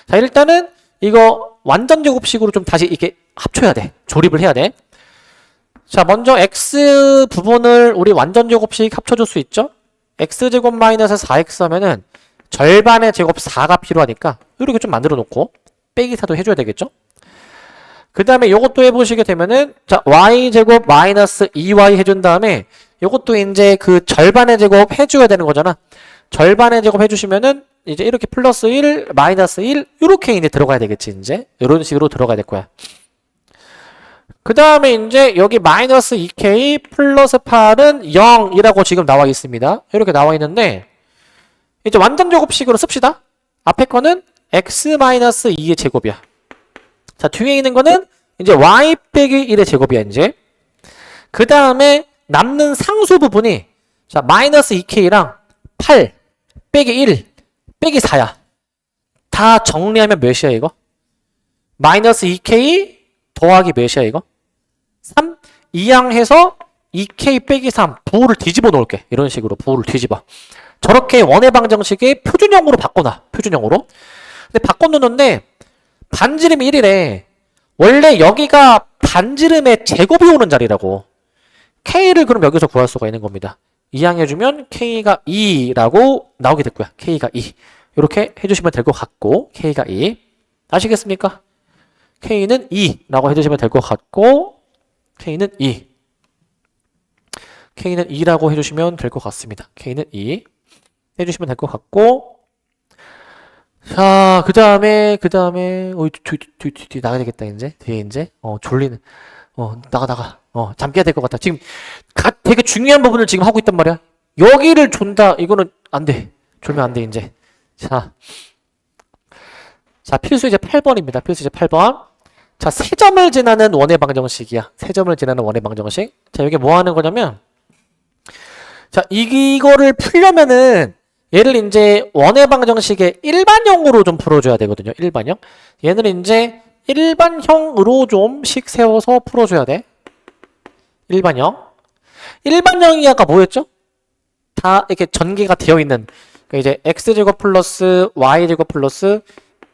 자, 일단은 이거 완전 제곱식으로 좀 다시 이렇게 합쳐야 돼. 조립을 해야 돼. 자, 먼저 x 부분을 우리 완전 제곱식 합쳐줄 수 있죠? x제곱 마이너스 4x 하면은 절반의 제곱 4가 필요하니까 이렇게 좀 만들어 놓고 빼기 4도 해줘야 되겠죠? 그 다음에 요것도 해보시게 되면은 자, y제곱 마이너스 2y 해준 다음에 요것도 이제 그 절반의 제곱 해줘야 되는 거잖아. 절반의 제곱 해주시면은 이제 이렇게 플러스 1, 마이너스 1 이렇게 이제 들어가야 되겠지. 이제 이런 식으로 들어가야 될 거야. 그 다음에 이제 여기 마이너스 2k 플러스 8은 0이라고 지금 나와 있습니다. 이렇게 나와 있는데 이제 완전 제곱식으로 씁시다. 앞에 거는 x-2의 제곱이야. 자, 뒤에 있는 거는 이제 y 빼기 1의 제곱이야, 이제. 그 다음에 남는 상수 부분이 자, 마이너스 2k랑 8 빼기 1 빼기 4야. 다 정리하면 몇이야, 이거? 마이너스 2k 더하기 몇이야, 이거? 3 이항해서 2k 빼기 3 부호를 뒤집어 놓을게. 이런 식으로 부호를 뒤집어. 저렇게 원의 방정식의 표준형으로 바꿔놔. 표준형으로. 근데 바꿔놓는데 반지름이 1이래. 원래 여기가 반지름의 제곱이 오는 자리라고. k를 그럼 여기서 구할 수가 있는 겁니다. 이항해주면 k가 2라고 나오게 될 거야. k가 2. 이렇게 해주시면 될 것 같고 k가 2. 아시겠습니까? k는 2라고 해주시면 될 것 같고 k는 2. k는 2라고 해주시면 될 것 같습니다. k는 2 해주시면 될 것 같고 자, 그 다음에 뒤 나가야 되겠다 이제 뒤에 이제 졸리는 나가 잠 깨야 될 것 같다. 지금 되게 중요한 부분을 지금 하고 있단 말이야. 여기를 존다 이거는 안 돼. 졸면 안 돼 이제. 자, 필수 이제 8번입니다. 필수 이제 8번. 자, 세 점을 지나는 원의 방정식이야. 세 점을 지나는 원의 방정식. 자, 여기 뭐 하는 거냐면 자, 이거를 풀려면은 얘를 이제 원의 방정식의 일반형으로 좀 풀어줘야 되거든요. 일반형. 얘는 이제 일반형으로 좀씩 세워서 풀어줘야 돼. 일반형. 일반형이 아까 뭐였죠? 다 이렇게 전개가 되어 있는. 그러니까 이제 x제곱 플러스 y제곱 플러스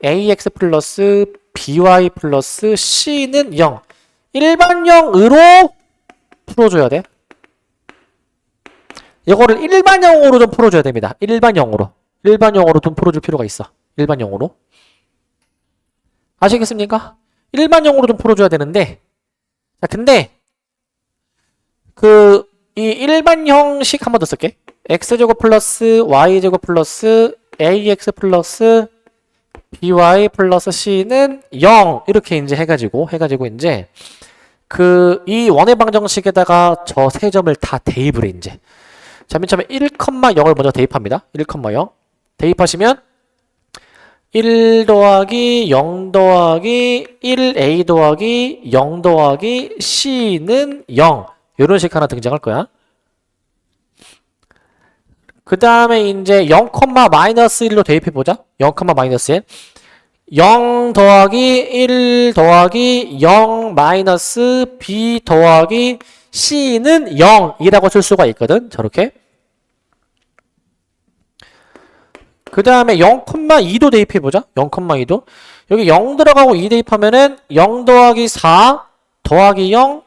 ax 플러스 by 플러스 c는 0. 일반형으로 풀어줘야 돼. 이거를 일반형으로 좀 풀어줘야 됩니다. 일반형으로 좀 풀어줄 필요가 있어. 일반형으로. 아시겠습니까? 일반형으로 좀 풀어줘야 되는데 자, 근데 이 일반형식 한 번 더 쓸게. x제곱 플러스 y제곱 플러스 ax 플러스 by 플러스 c는 0 이렇게 이제 해가지고 이제 이 원의 방정식에다가 저 세 점을 다 대입을 해, 이제. 자, 맨 처음에 1,0을 먼저 대입합니다. 1,0. 대입하시면 1 더하기 0 더하기 1a 더하기 0 더하기 c는 0. 이런 식 하나 등장할 거야. 그 다음에 이제 0, 마이너스 1로 대입해보자. 0, 마이너스 1. 0 더하기 1 더하기 0 마이너스 b 더하기 c는 0이라고 쓸 수가 있거든. 저렇게. 그 다음에 0,2도 대입해보자. 0,2도. 여기 0 들어가고 2 대입하면은 0 더하기 4 더하기 0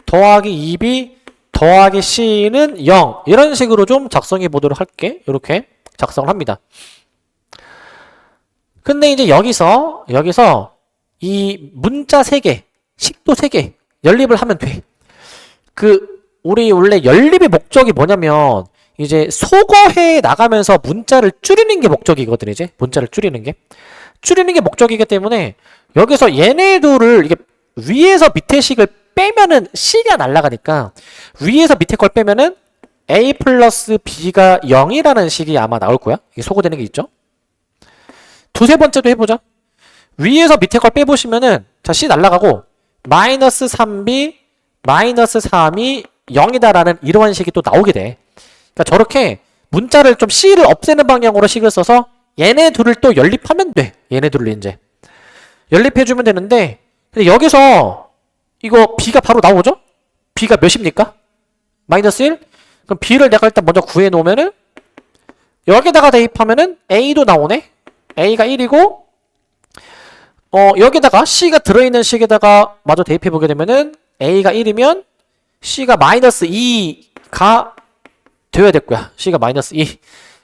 더하기 2b 더하기 c는 0. 이런 식으로 좀 작성해 보도록 할게. 이렇게 작성을 합니다. 근데 이제 여기서 이 문자 3개, 식도 3개 연립을 하면 돼. 우리 원래 연립의 목적이 뭐냐면 이제 소거해 나가면서 문자를 줄이는 게 목적이거든, 이제. 문자를 줄이는 게. 줄이는 게 목적이기 때문에 여기서 얘네 둘을 이게 위에서 밑에 식을 빼면은 C가 날아가니까 위에서 밑에 걸 빼면은 A 플러스 B가 0이라는 식이 아마 나올 거야. 이게 소거되는 게 있죠. 두세 번째도 해보자. 위에서 밑에 걸 빼보시면은 자, C 날아가고 마이너스 3B 마이너스 3이 0이다라는 이러한 식이 또 나오게 돼. 그러니까 저렇게 문자를 좀 C를 없애는 방향으로 식을 써서 얘네 둘을 또 연립하면 돼. 얘네 둘을 이제 연립해주면 되는데, 근데 여기서 이거 B가 바로 나오죠? B가 몇입니까? 마이너스 1? 그럼 B를 내가 일단 먼저 구해 놓으면은 여기다가 대입하면은 A도 나오네? A가 1이고 여기다가 C가 들어있는 식에다가 마저 대입해보게 되면은 A가 1이면 C가 마이너스 2가 되어야 될 거야. C가 마이너스 2.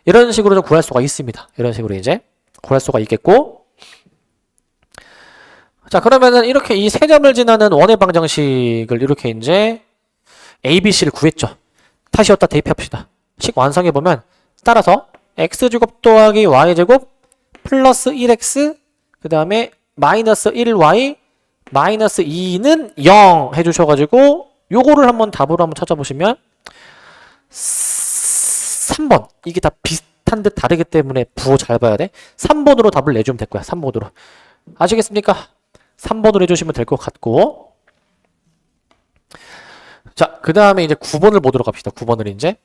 이런 식으로 좀 구할 수가 있습니다. 이런 식으로 이제 구할 수가 있겠고. 자, 그러면은 이렇게 이 세 점을 지나는 원의 방정식을 이렇게 이제 A, B, C를 구했죠. 다시 여기다 대입해봅시다. 식 완성해보면 따라서 x제곱 더하기 y제곱 플러스 1x 그 다음에 마이너스 1y 마이너스 2는 0 해주셔가지고 요거를 한번 답으로 한번 찾아보시면 3번. 이게 다 비슷한 듯 다르기 때문에 부호 잘 봐야 돼. 3번으로 답을 내주면 될 거야. 3번으로. 아시겠습니까? 3번으로 해주시면 될 것 같고. 자, 그 다음에 이제 9번을 보도록 합시다. 9번을 이제.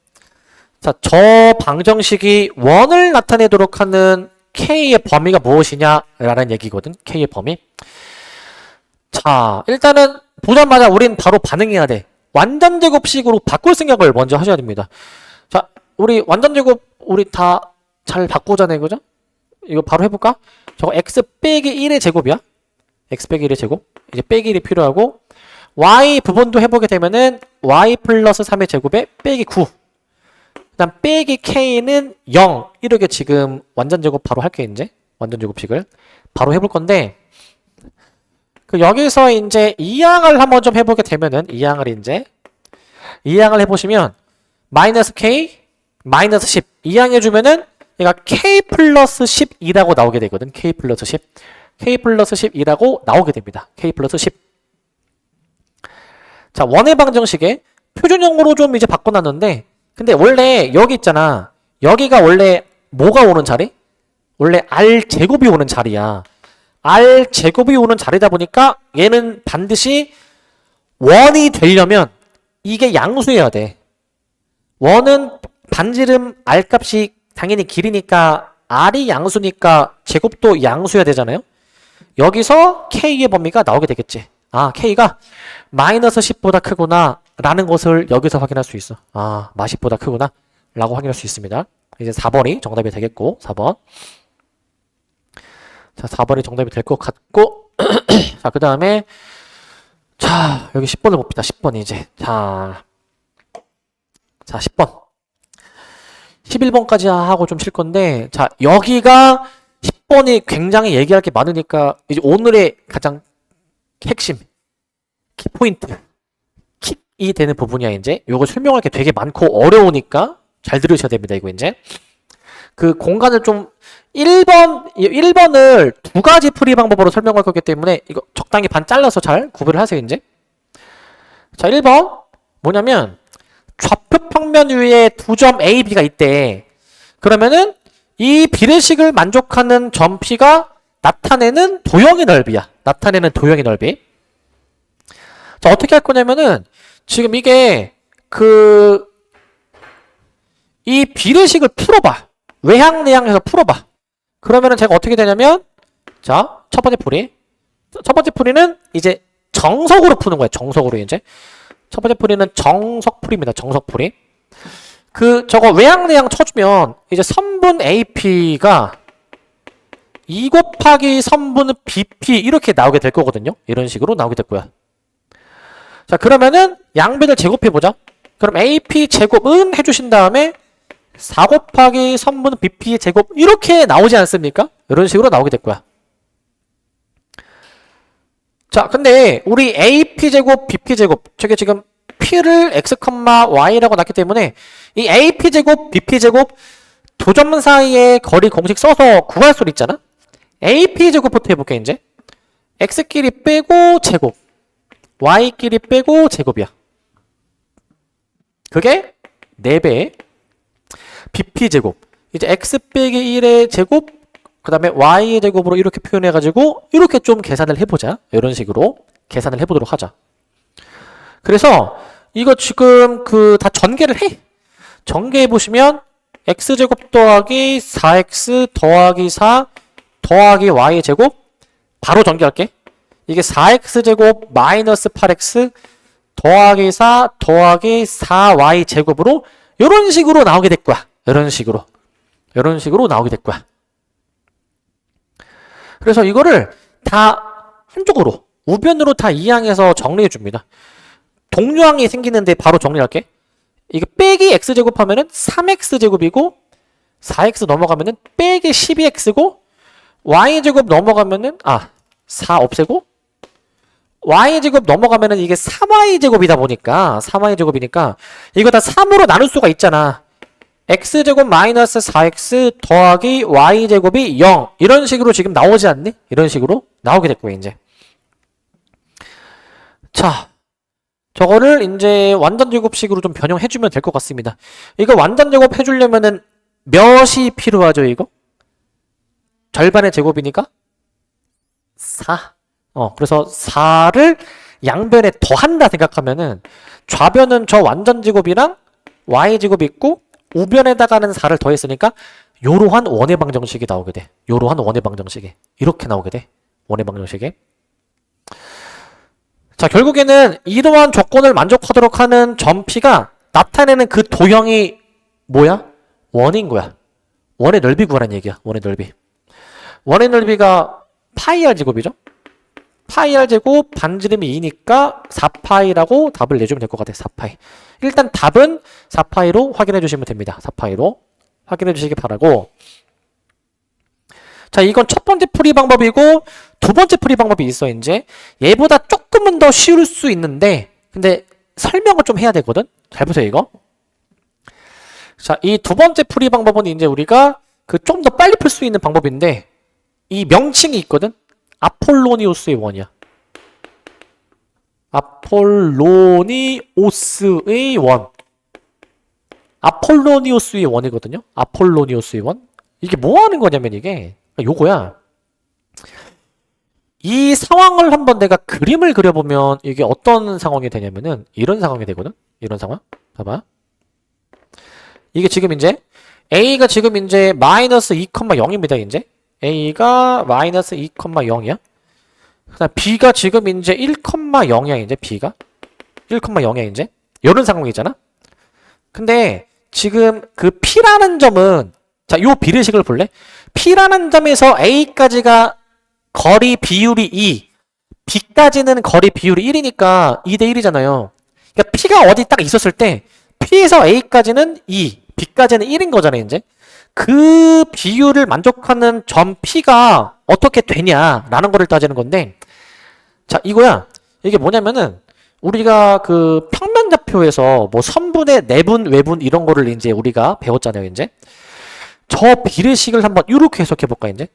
자, 저 방정식이 원을 나타내도록 하는 K의 범위가 무엇이냐라는 얘기거든. K의 범위. 자, 일단은 보자마자 우린 바로 반응해야 돼. 완전제곱식으로 바꿀 생각을 먼저 하셔야 됩니다. 자, 우리 완전제곱 우리 다 잘 바꾸잖아요. 그죠? 이거 바로 해볼까? 저거 x 빼기 1의 제곱이야. x 빼기 1의 제곱. 이제 빼기 1이 필요하고 y 부분도 해보게 되면은 y 플러스 3의 제곱에 빼기 9. 그다음 빼기 k는 0. 이렇게 지금 완전제곱 바로 할게 이제. 완전제곱식을 바로 해볼 건데 여기서 이제 이항을 한번 좀 해보게 되면은 이항을 해보시면 마이너스 k 마이너스 10 이항해주면은 얘가 k 플러스 10이라고 나오게 되거든. k 플러스 10 k 플러스 10이라고 나오게 됩니다. k 플러스 10. 자, 원의 방정식에 표준형으로 좀 이제 바꿔놨는데 근데 원래 여기 있잖아. 여기가 원래 뭐가 오는 자리? 원래 r제곱이 오는 자리야. r제곱이 오는 자리다 보니까 얘는 반드시 원이 되려면 이게 양수여야 돼. 원은 반지름 r값이 당연히 길이니까 r이 양수니까 제곱도 양수여야 되잖아요. 여기서 k의 범위가 나오게 되겠지. 아, k가 마이너스 10보다 크구나 라는 것을 여기서 확인할 수 있어. 아, 마10보다 크구나 라고 확인할 수 있습니다. 이제 4번이 정답이 되겠고 4번. 자, 4번이 정답이 될 것 같고 자, 그 다음에 자, 여기 10번을 봅시다. 10번 이제 자, 10번 11번까지 하고 좀 쉴 건데 자, 여기가 10번이 굉장히 얘기할 게 많으니까 이제 오늘의 가장 핵심 키포인트 킥이 되는 부분이야. 이제 요거 설명할 게 되게 많고 어려우니까 잘 들으셔야 됩니다. 이거 이제 그 공간을 좀 1번을 두 가지 풀이 방법으로 설명할 거기 때문에 이거 적당히 반 잘라서 잘 구별을 하세요. 이제 자, 1번 뭐냐면 좌표 평면 위에 두 점 A, B가 있대. 그러면은 이 비례식을 만족하는 점 P가 나타내는 도형의 넓이야. 나타내는 도형의 넓이. 자, 어떻게 할 거냐면은 지금 이게 이 비례식을 풀어봐. 외향 내향해서 풀어봐. 그러면은 제가 어떻게 되냐면 자, 첫 번째 풀이. 첫 번째 풀이는 이제 정석으로 푸는 거예요. 정석으로 이제. 첫 번째 풀이는 정석풀이입니다. 정석풀이. 저거 외향 내향 쳐주면 이제 선분 AP가 2 곱하기 선분 BP 이렇게 나오게 될 거거든요. 이런 식으로 나오게 될 거야. 자, 그러면은 양변을 제곱해보자. 그럼 AP 제곱은 해주신 다음에 4 곱하기 선분 BP 제곱 이렇게 나오지 않습니까? 이런 식으로 나오게 될 거야. 자, 근데 우리 AP 제곱, BP 제곱 저게 지금 P를 X, Y라고 놨기 때문에 이 AP 제곱, BP 제곱 두 점 사이에 거리 공식 써서 구할 수 있잖아? AP 제곱부터 해볼게 이제. X끼리 빼고 제곱, Y끼리 빼고 제곱이야. 그게 4배. BP 제곱 이제 X 빼기 1의 제곱 그 다음에 Y의 제곱으로 이렇게 표현해가지고 이렇게 좀 계산을 해보자. 이런 식으로 계산을 해보도록 하자. 그래서 이거 지금 다 전개를 해. 전개해보시면 X제곱 더하기 4X 더하기 4 더하기 Y의 제곱 바로 전개할게. 이게 4X제곱 마이너스 8X 더하기 4 더하기 4Y 제곱으로 이런 식으로 나오게 될 거야. 이런 식으로 나오게 될 거야. 그래서 이거를 다 한쪽으로 우변으로 다 이항해서 정리해 줍니다. 동류항이 생기는데 바로 정리할게. 이거 빼기 x제곱 하면은 3x제곱이고 4x 넘어가면은 빼기 12x고 y제곱 넘어가면은 4 없애고 y제곱 넘어가면은 이게 3y제곱이다 보니까 3y제곱이니까 이거 다 3으로 나눌 수가 있잖아. x제곱 마이너스 4x 더하기 y제곱이 0 이런 식으로 지금 나오지 않니? 이런 식으로 나오게 될 거예요 이제. 자, 저거를 이제 완전제곱식으로 좀 변형해주면 될 것 같습니다. 이거 완전제곱 해주려면은 몇이 필요하죠 이거? 절반의 제곱이니까 4. 그래서 4를 양변에 더한다 생각하면은 좌변은 저 완전제곱이랑 y제곱이 있고 우변에다가는 4를 더했으니까 요러한 원의 방정식이 나오게 돼. 요러한 원의 방정식이 이렇게 나오게 돼. 원의 방정식이. 자, 결국에는 이러한 조건을 만족하도록 하는 점 P가 나타내는 그 도형이 뭐야? 원인 거야. 원의 넓이 구하라는 얘기야. 원의 넓이. 원의 넓이가 파이 R 제곱이죠. 파이 R 제곱 반지름이 2니까 4파이라고 답을 내주면 될 것 같아. 4파이. 일단 답은 4파이로 확인해 주시면 됩니다. 4파이로 확인해 주시기 바라고. 자, 이건 첫 번째 풀이 방법이고 두 번째 풀이 방법이 있어 이제. 얘보다 조금은 더 쉬울 수 있는데 근데 설명을 좀 해야 되거든. 잘 보세요 이거. 자, 이 두 번째 풀이 방법은 이제 우리가 좀 더 빨리 풀 수 있는 방법인데 이 명칭이 있거든. 아폴로니우스의 원이야. 아폴로니우스의 원. 아폴로니우스의 원이거든요. 아폴로니우스의 원. 이게 뭐 하는 거냐면 이게 요거야. 이 상황을 한번 내가 그림을 그려보면 이게 어떤 상황이 되냐면은 이런 상황이 되거든. 이런 상황. 봐봐. 이게 지금 이제 A가 지금 이제 마이너스 2,0입니다. 이제 A가 마이너스 2,0이야. 그다음 B가 지금 이제 1,0이야. 이제 B가 1,0이야. 이제 이런 상황이잖아. 근데 지금 P라는 점은 자, 요 비례식을 볼래? P라는 점에서 A까지가 거리 비율이 2, B까지는 거리 비율이 1이니까 2대 1이잖아요. 그러니까 P가 어디 딱 있었을 때 P에서 A까지는 2, B까지는 1인 거잖아요, 이제. 그 비율을 만족하는 점 P가 어떻게 되냐라는 거를 따지는 건데, 자, 이거야. 이게 뭐냐면은 우리가 평면좌표에서 뭐 선분의 내분, 외분 이런 거를 이제 우리가 배웠잖아요, 이제. 저 비례식을 한번 이렇게 해석해 볼까, 이제.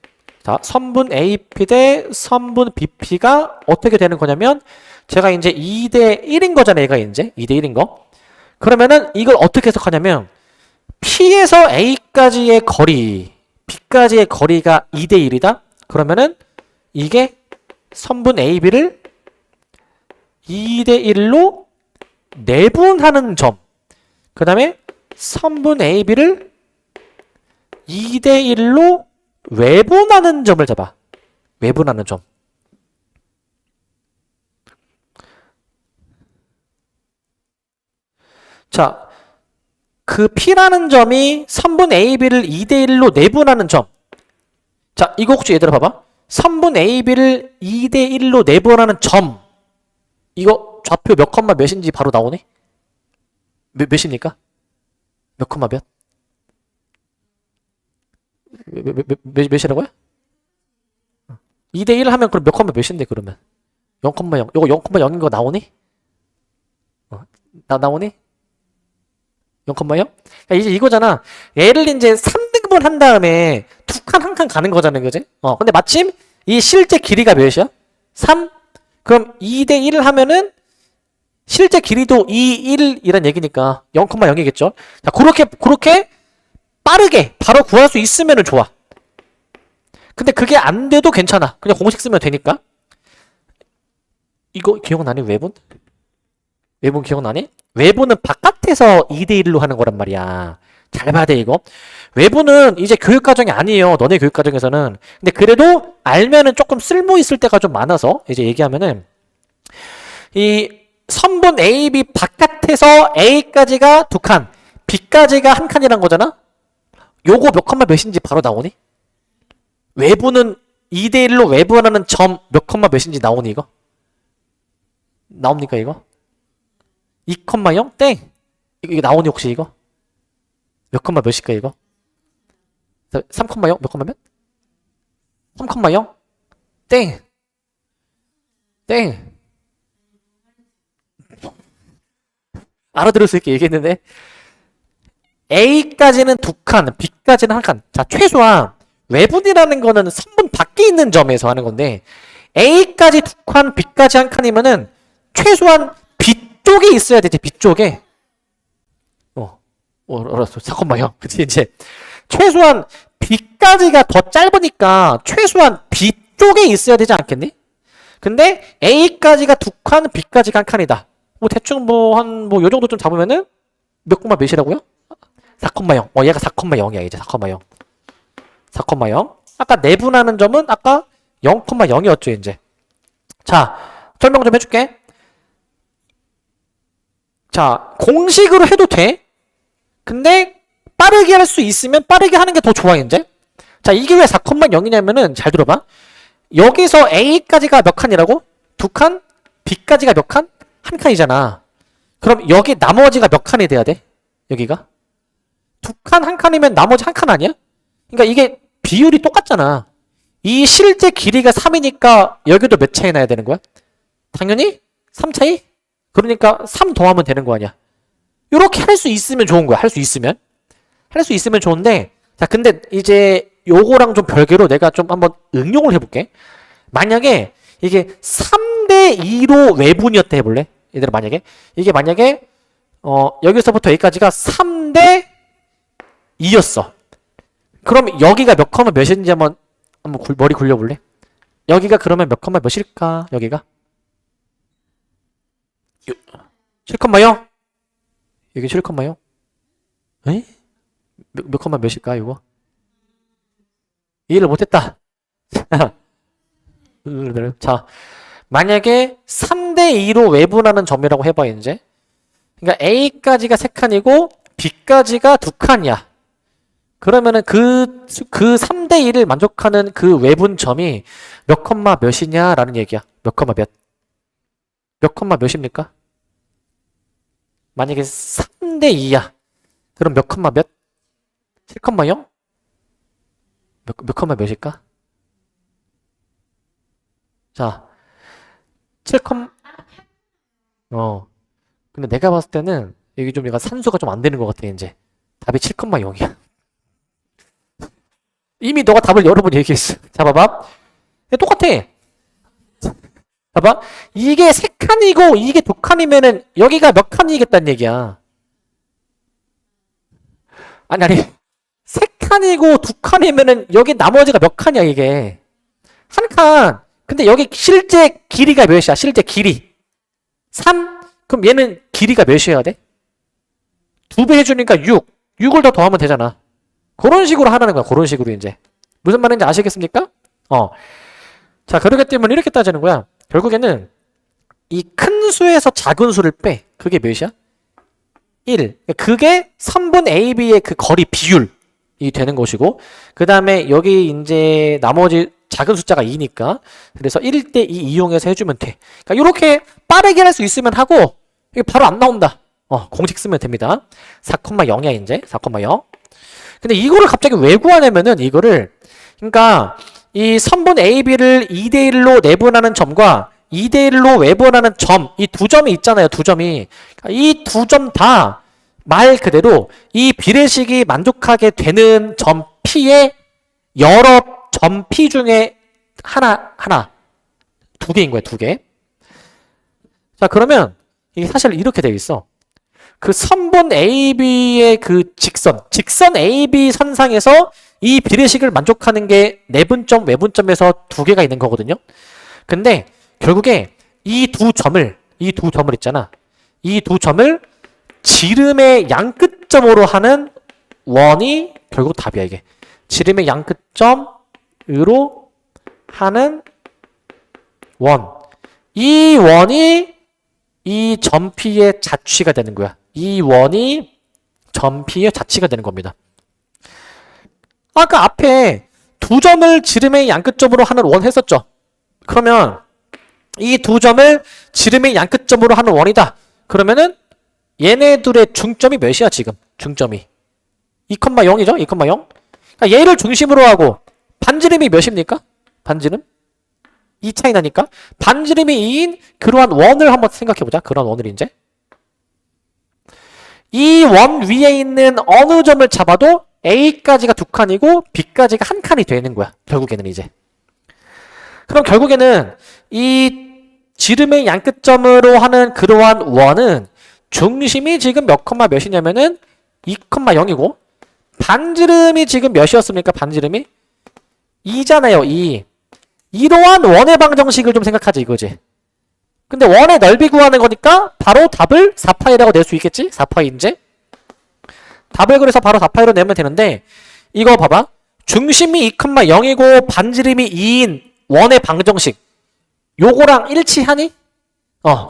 자, 선분 AP 대 선분 BP가 어떻게 되는 거냐면 제가 이제 2대 1인 거잖아요. 얘가 이제 2대 1인 거. 그러면은 이걸 어떻게 해석하냐면 P에서 A까지의 거리, B까지의 거리가 2대 1이다. 그러면은 이게 선분 AB를 2대 1로 내분하는 점. 그 다음에 선분 AB를 2대 1로 외분하는 점을 잡아. 외분하는 점. 자, 그 P라는 점이 선분 AB를 2대 1로 내분하는 점. 자, 이거 혹시 얘들아 봐봐. 선분 AB를 2대 1로 내분하는 점. 이거 좌표 몇 컴마 몇인지 바로 나오네? 몇입니까? 몇 컴마 몇? 몇이라고요? 2대 1 하면 그럼 몇 컴마 몇인데 그러면? 0,0. 요거 0,0인 거 나오니? 나오니? 0,0? 이제 이거잖아. 얘를 이제 3등분 한 다음에 두 칸 한 칸 가는 거잖아, 그지? 근데 마침 이 실제 길이가 몇이야? 3? 그럼 2대 1을 하면은 실제 길이도 2, 1이란 얘기니까 0,0이겠죠? 자, 그렇게 빠르게 바로 구할 수 있으면 좋아. 근데 그게 안 돼도 괜찮아. 그냥 공식 쓰면 되니까. 이거 기억나니? 외분? 외분 기억나니? 외부는 바깥에서 2대 1로 하는 거란 말이야. 잘 봐야 돼, 이거. 외부는 이제 교육과정이 아니에요. 너네 교육과정에서는. 근데 그래도 알면은 조금 쓸모 있을 때가 좀 많아서 이제 얘기하면은 이 선분 AB 바깥에서 A까지가 두 칸, B까지가 한 칸이란 거잖아? 요거 몇 컴마 몇인지 바로 나오니? 외부는 2대 1로 외부하는 점 몇 컴마 몇인지 나오니, 이거? 나옵니까, 이거? 2,0? 땡! 이거 나오니 혹시 이거? 몇 컴마 몇일까 이거? 3,0? 몇 컴마 몇? 3,0? 땡! 땡! 알아들을 수 있게 얘기했는데 A까지는 두 칸, B까지는 한 칸. 자, 최소한 외분이라는 거는 선분 밖에 있는 점에서 하는 건데 A까지 두 칸, B까지 한 칸이면은 최소한 B쪽에 있어야 되지, B쪽에. 알았어. 잠깐만요. 그치, 이제. 최소한 B까지가 더 짧으니까 최소한 B쪽에 있어야 되지 않겠니? 근데 A까지가 두 칸, B까지가 한 칸이다. 뭐 대충 요 정도 좀 잡으면은 몇 콤마 몇이라고요? 4,0. 얘가 4,0이야, 이제 4,0. 4,0. 아까 내분하는 점은 아까 0,0이었죠, 이제. 자, 설명 좀 해줄게. 자, 공식으로 해도 돼. 근데 빠르게 할 수 있으면 빠르게 하는 게 더 좋아, 이제. 자, 이게 왜 4,0이냐면은 잘 들어봐. 여기서 A까지가 몇 칸이라고? 두 칸? B까지가 몇 칸? 한 칸이잖아. 그럼 여기 나머지가 몇 칸이 돼야 돼? 여기가? 두 칸, 한 칸이면 나머지 한 칸 아니야? 그러니까 이게 비율이 똑같잖아. 이 실제 길이가 3이니까 여기도 몇 차이 나야 되는 거야? 당연히 3 차이? 그러니까 3 더하면 되는 거 아니야. 요렇게 할 수 있으면 좋은 거야. 할 수 있으면. 할 수 있으면 좋은데, 자, 근데 이제 요거랑 좀 별개로 내가 좀 한번 응용을 해볼게. 만약에 이게 3대 2로 외분이었다 해볼래? 얘들아, 만약에 여기서부터 여기까지가 3대 2였어. 그럼 여기가 몇 컴마 몇인지 한번 머리 굴려볼래? 여기가 그러면 몇 컴마 몇일까? 여기가? 7,0? 여기 7,0? 에? 몇 컴마 몇일까, 이거? 이해를 못했다. 자, 만약에 3대2로 외분하는 점이라고 해봐, 이제. 그러니까 A까지가 3칸이고, B까지가 2칸이야. 그러면은 그 3대2를 만족하는 그 외분 점이 몇 컴마 몇이냐라는 얘기야. 몇 컴마 몇? 몇 컴마 몇입니까? 만약에 3대2야. 그럼 몇 컴마 몇? 7,0? 몇 컴마 몇일까? 자, 7, 근데 내가 봤을 때는 여기 좀 얘가 산수가 좀 안 되는 것 같아, 이제. 답이 7,0이야. 이미 너가 답을 여러 번 얘기했어. 자, 봐봐. 똑같아. 봐봐. 이게 3칸이고 이게 2칸이면은 여기가 몇 칸이겠다는 얘기야. 아니. 3칸이고 2칸이면은 여기 나머지가 몇 칸이야, 이게. 1칸. 근데 여기 실제 길이가 몇이야? 실제 길이. 3? 그럼 얘는 길이가 몇이어야 돼? 2배 해주니까 6. 6을 더 더하면 되잖아. 그런 식으로 하라는 거야. 그런 식으로 이제. 무슨 말인지 아시겠습니까? 자, 그러기 때문에 이렇게 따지는 거야. 결국에는 이 큰 수에서 작은 수를 빼. 그게 몇이야? 1. 그게 3분 AB의 그 거리 비율이 되는 것이고, 그 다음에 여기 이제 나머지 작은 숫자가 2니까, 그래서 1대2 이용해서 해주면 돼. 그러니까 이렇게 빠르게 할 수 있으면 하고, 이게 바로 안 나온다. 공식 쓰면 됩니다. 4,0이야, 이제. 4,0. 근데 이거를 갑자기 왜 구하냐면은, 이거를, 그러니까, 이 선분 AB를 2대1로 내분하는 점과 2대1로 외분하는 점, 이 두 점이 있잖아요, 두 점이. 이 두 점 다 말 그대로 이 비례식이 만족하게 되는 점 P의 여러 점 P 중에 하나. 2개인 거야, 2개. 자, 그러면 이게 사실 이렇게 되어 있어. 그 선분 AB의 그 직선 AB 선상에서 이 비례식을 만족하는 게 내분점, 외분점에서 2개가 있는 거거든요. 근데 결국에 이 두 점을 있잖아. 이 두 점을 지름의 양끝점으로 하는 원이 결국 답이야, 이게. 지름의 양끝점으로 하는 원. 이 원이 이 점 P의 자취가 되는 거야. 이 원이 점 P의 자취가 되는 겁니다. 아까 앞에 두 점을 지름의 양끝점으로 하는 원 했었죠. 그러면 이 두 점을 지름의 양끝점으로 하는 원이다. 그러면은 얘네들의 중점이 몇이야, 지금? 중점이 2,0이죠? 2,0. 그러니까 얘를 중심으로 하고 반지름이 몇입니까? 반지름? 2 차이 나니까 반지름이 2인 그러한 원을 한번 생각해보자. 그러한 원을 이제 이 원 위에 있는 어느 점을 잡아도 A까지가 2칸이고 B까지가 1칸이 되는 거야. 결국에는 이제. 그럼 결국에는 이 지름의 양끝점으로 하는 그러한 원은 중심이 지금 몇이냐면은 2,0이고 반지름이 지금 몇이었습니까? 반지름이 2잖아요. 2. 이러한 원의 방정식을 좀 생각하지 이거지. 근데 원의 넓이 구하는 거니까 바로 답을 4파이라고 낼 수 있겠지? 4파이 이제. 답을 그래서 바로 4파이로 내면 되는데 이거 봐봐. 중심이 2,0이고 반지름이 2인 원의 방정식. 요거랑 일치하니?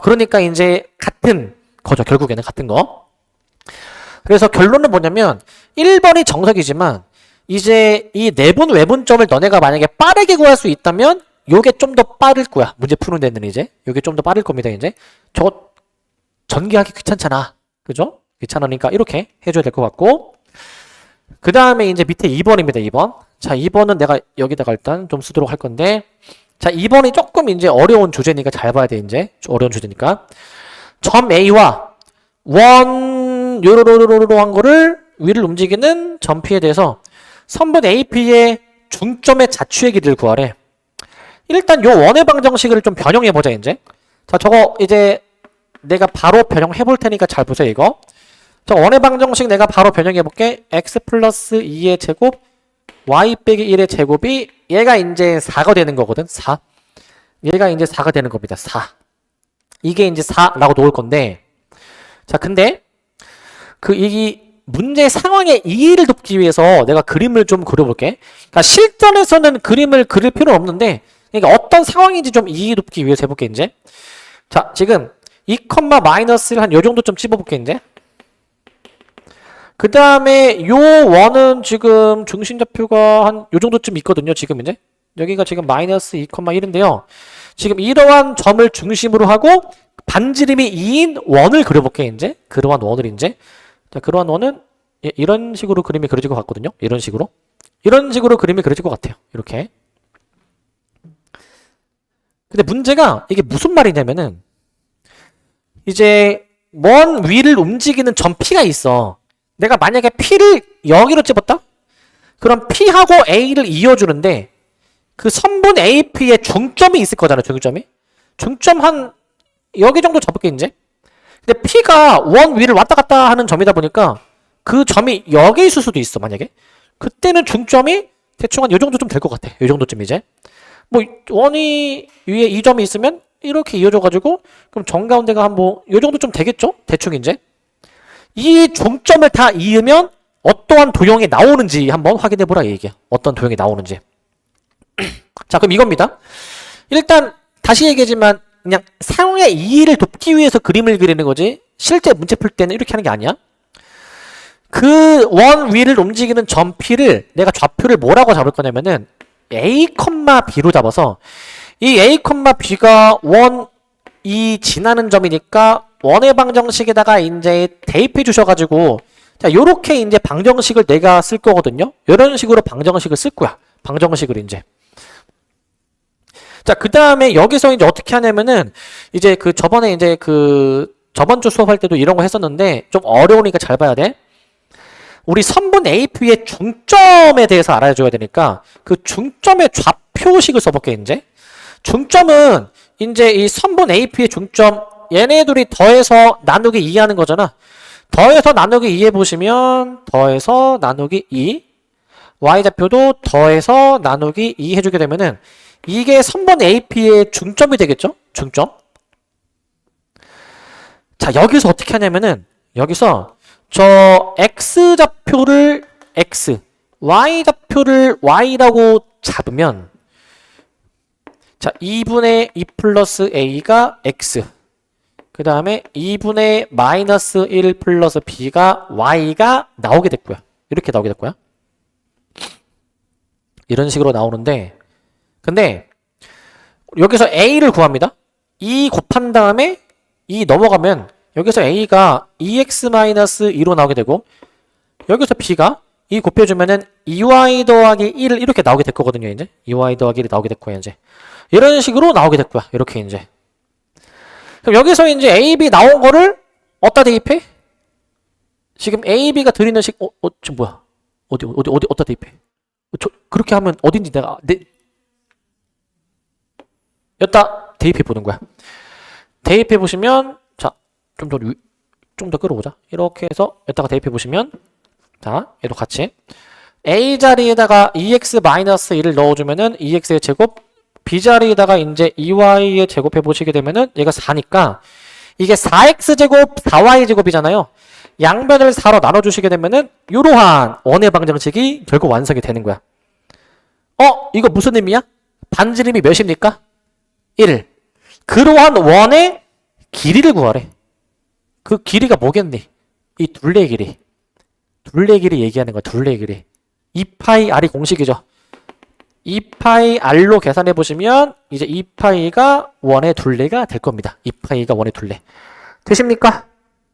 그러니까 이제 같은 거죠. 결국에는 같은 거. 그래서 결론은 뭐냐면 1번이 정석이지만 이제 이 내분 외분점을 너네가 만약에 빠르게 구할 수 있다면 요게 좀 더 빠를 거야. 문제 푸는 데는 이제. 요게 좀 더 빠를 겁니다. 이제. 저거 전개하기 귀찮잖아. 그죠? 귀찮으니까 이렇게 해줘야 될 것 같고 그 다음에 이제 밑에 2번입니다. 2번. 자, 2번은 내가 여기다가 일단 좀 쓰도록 할 건데 자, 2번이 조금 이제 어려운 주제니까 잘 봐야 돼. 이제. 어려운 주제니까. 점 A와 원 요로로로로 한 거를 위를 움직이는 점 P에 대해서 선분 AP의 중점의 자취의 길이를 구하래. 일단 요 원의 방정식을 좀 변형해보자, 이제. 자, 저거 이제 내가 바로 변형해볼 테니까 잘 보세요, 이거. 자, 원의 방정식 내가 바로 변형해볼게. x 플러스 2의 제곱, y 빼기 1의 제곱이 얘가 이제 4가 되는 거거든, 4. 얘가 이제 4가 되는 겁니다, 4. 이게 이제 4라고 놓을 건데. 자, 근데 이 문제 상황의 이해를 돕기 위해서 내가 그림을 좀 그려볼게. 그러니까 실전에서는 그림을 그릴 필요는 없는데 그러니까 어떤 상황인지 좀 이해 돕기 위해서 해볼게 이제. 자, 지금 2, 마이너스를 한 요 정도쯤 찝어볼게 이제. 그 다음에 요 원은 지금 중심좌표가 한 요 정도쯤 있거든요. 지금 이제 여기가 지금 마이너스 2,1인데요. 지금 이러한 점을 중심으로 하고 반지름이 2인 원을 그려볼게 이제. 그러한 원을 이제. 자, 그러한 원은 이런 식으로 그림이 그려질 것 같거든요. 이런 식으로 그림이 그려질 것 같아요. 이렇게. 근데 문제가 이게 무슨 말이냐면은 이제 먼 위를 움직이는 점 P가 있어. 내가 만약에 P를 여기로 찝었다? 그럼 P하고 A를 이어주는데 그 선분 AP에 중점이 있을 거잖아요. 중점이. 중점 한 여기 정도 잡을게 이제. 근데 P가 원 위를 왔다 갔다 하는 점이다 보니까 그 점이 여기 있을 수도 있어. 만약에. 그때는 중점이 대충 한 이 정도 좀 될 것 같아. 이 정도쯤 이제. 뭐 원이 위에 이 점이 있으면 이렇게 이어져가지고 그럼 정가운데가 한 뭐 이 정도 좀 되겠죠? 대충 이제. 이 중점을 다 이으면 어떠한 도형이 나오는지 한번 확인해보라 이 얘기야. 어떤 도형이 나오는지. 자, 그럼 이겁니다. 일단 다시 얘기하지만 그냥 상의 이의를 돕기 위해서 그림을 그리는 거지 실제 문제 풀 때는 이렇게 하는 게 아니야. 그 원 위를 움직이는 점 P를 내가 좌표를 뭐라고 잡을 거냐면은 A, B로 잡아서 이 A, B가 원이 지나는 점이니까 원의 방정식에다가 이제 대입해 주셔가지고 자 요렇게 이제 방정식을 내가 쓸 거거든요. 이런 식으로 방정식을 쓸 거야. 방정식을 이제. 자, 그 다음에 여기서 이제 어떻게 하냐면은 이제 그 저번에 이제 그 저번 주 수업할 때도 이런 거 했었는데 좀 어려우니까 잘 봐야 돼. 우리 선분 AP의 중점에 대해서 알아줘야 되니까 그 중점의 좌표식을 써볼게 이제. 중점은 이제 이 선분 AP의 중점 얘네들이 더해서 나누기 2 하는 거잖아. 더해서 나누기 2 해보시면 더해서 나누기 2 Y좌표도 더해서 나누기 2 해주게 되면은 이게 선분 AP의 중점이 되겠죠? 중점. 자, 여기서 어떻게 하냐면은 여기서 저 X좌표를 X, Y좌표를 Y라고 잡으면 자, 2분의 2 플러스 A가 X 그 다음에 2분의 마이너스 1 플러스 B가 Y가 나오게 됐고요. 이렇게 나오게 됐고요. 이런 식으로 나오는데 근데 여기서 A를 구합니다. 2 곱한 다음에 2 넘어가면 여기서 A가 2x-2로 나오게 되고 여기서 B가 2 곱해주면은 2y 더하기 1을 이렇게 나오게 될 거거든요. 이제 2y 더하기 1이 나오게 됐고요. 이제 이런 식으로 나오게 됐고요. 이렇게 이제 그럼 여기서 이제 A, B 나온 거를 어디다 대입해? 지금 A, B가 들이는 지금 뭐야? 어디다 대입해? 그렇게 하면 어딘지 내가 여기다 대입해 보는 거야. 대입해 보시면 자, 좀 더 끌어보자. 이렇게 해서 여기다가 대입해 보시면 자, 얘도 같이 A 자리에다가 2x-1을 넣어주면은 2x의 제곱 B 자리에다가 이제 2y의 제곱해 보시게 되면은 얘가 4니까 이게 4x 제곱 4y 제곱이잖아요. 양변을 4로 나눠주시게 되면은 이러한 원의 방정식이 결국 완성이 되는 거야. 이거 무슨 의미야? 반지름이 몇입니까? 1. 그러한 원의 길이를 구하래. 그 길이가 뭐겠니? 이 둘레 길이. 둘레 길이 얘기하는 거야. 둘레 길이. 2파이 r이 공식이죠. 2파이 r로 계산해 보시면 이제 2파이가 원의 둘레가 될 겁니다. 2파이가 원의 둘레. 되십니까?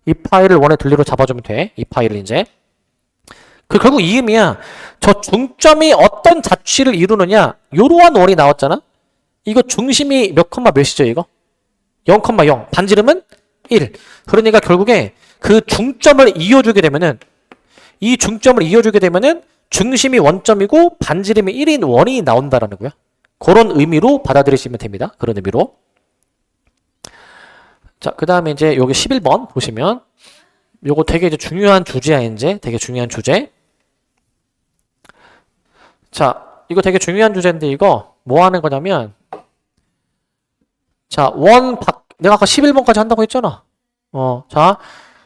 2파이를 원의 둘레로 잡아주면 돼. 2파이를 이제. 결국 이 의미야. 저 중점이 어떤 자취를 이루느냐. 요러한 원이 나왔잖아. 이거 중심이 몇 컴마 몇이죠 이거? 0,0. 반지름은 1. 그러니까 결국에 그 중점을 이어주게 되면은 이 중점을 이어주게 되면은 중심이 원점이고 반지름이 1인 원이 나온다라는 거야. 그런 의미로 받아들이시면 됩니다. 그런 의미로. 자, 그 다음에 이제 여기 11번 보시면 요거 되게 이제 중요한 주제야 이제. 되게 중요한 주제. 자, 이거 되게 중요한 주제인데 이거 뭐 하는 거냐면 자, 내가 아까 11번까지 한다고 했잖아. 자,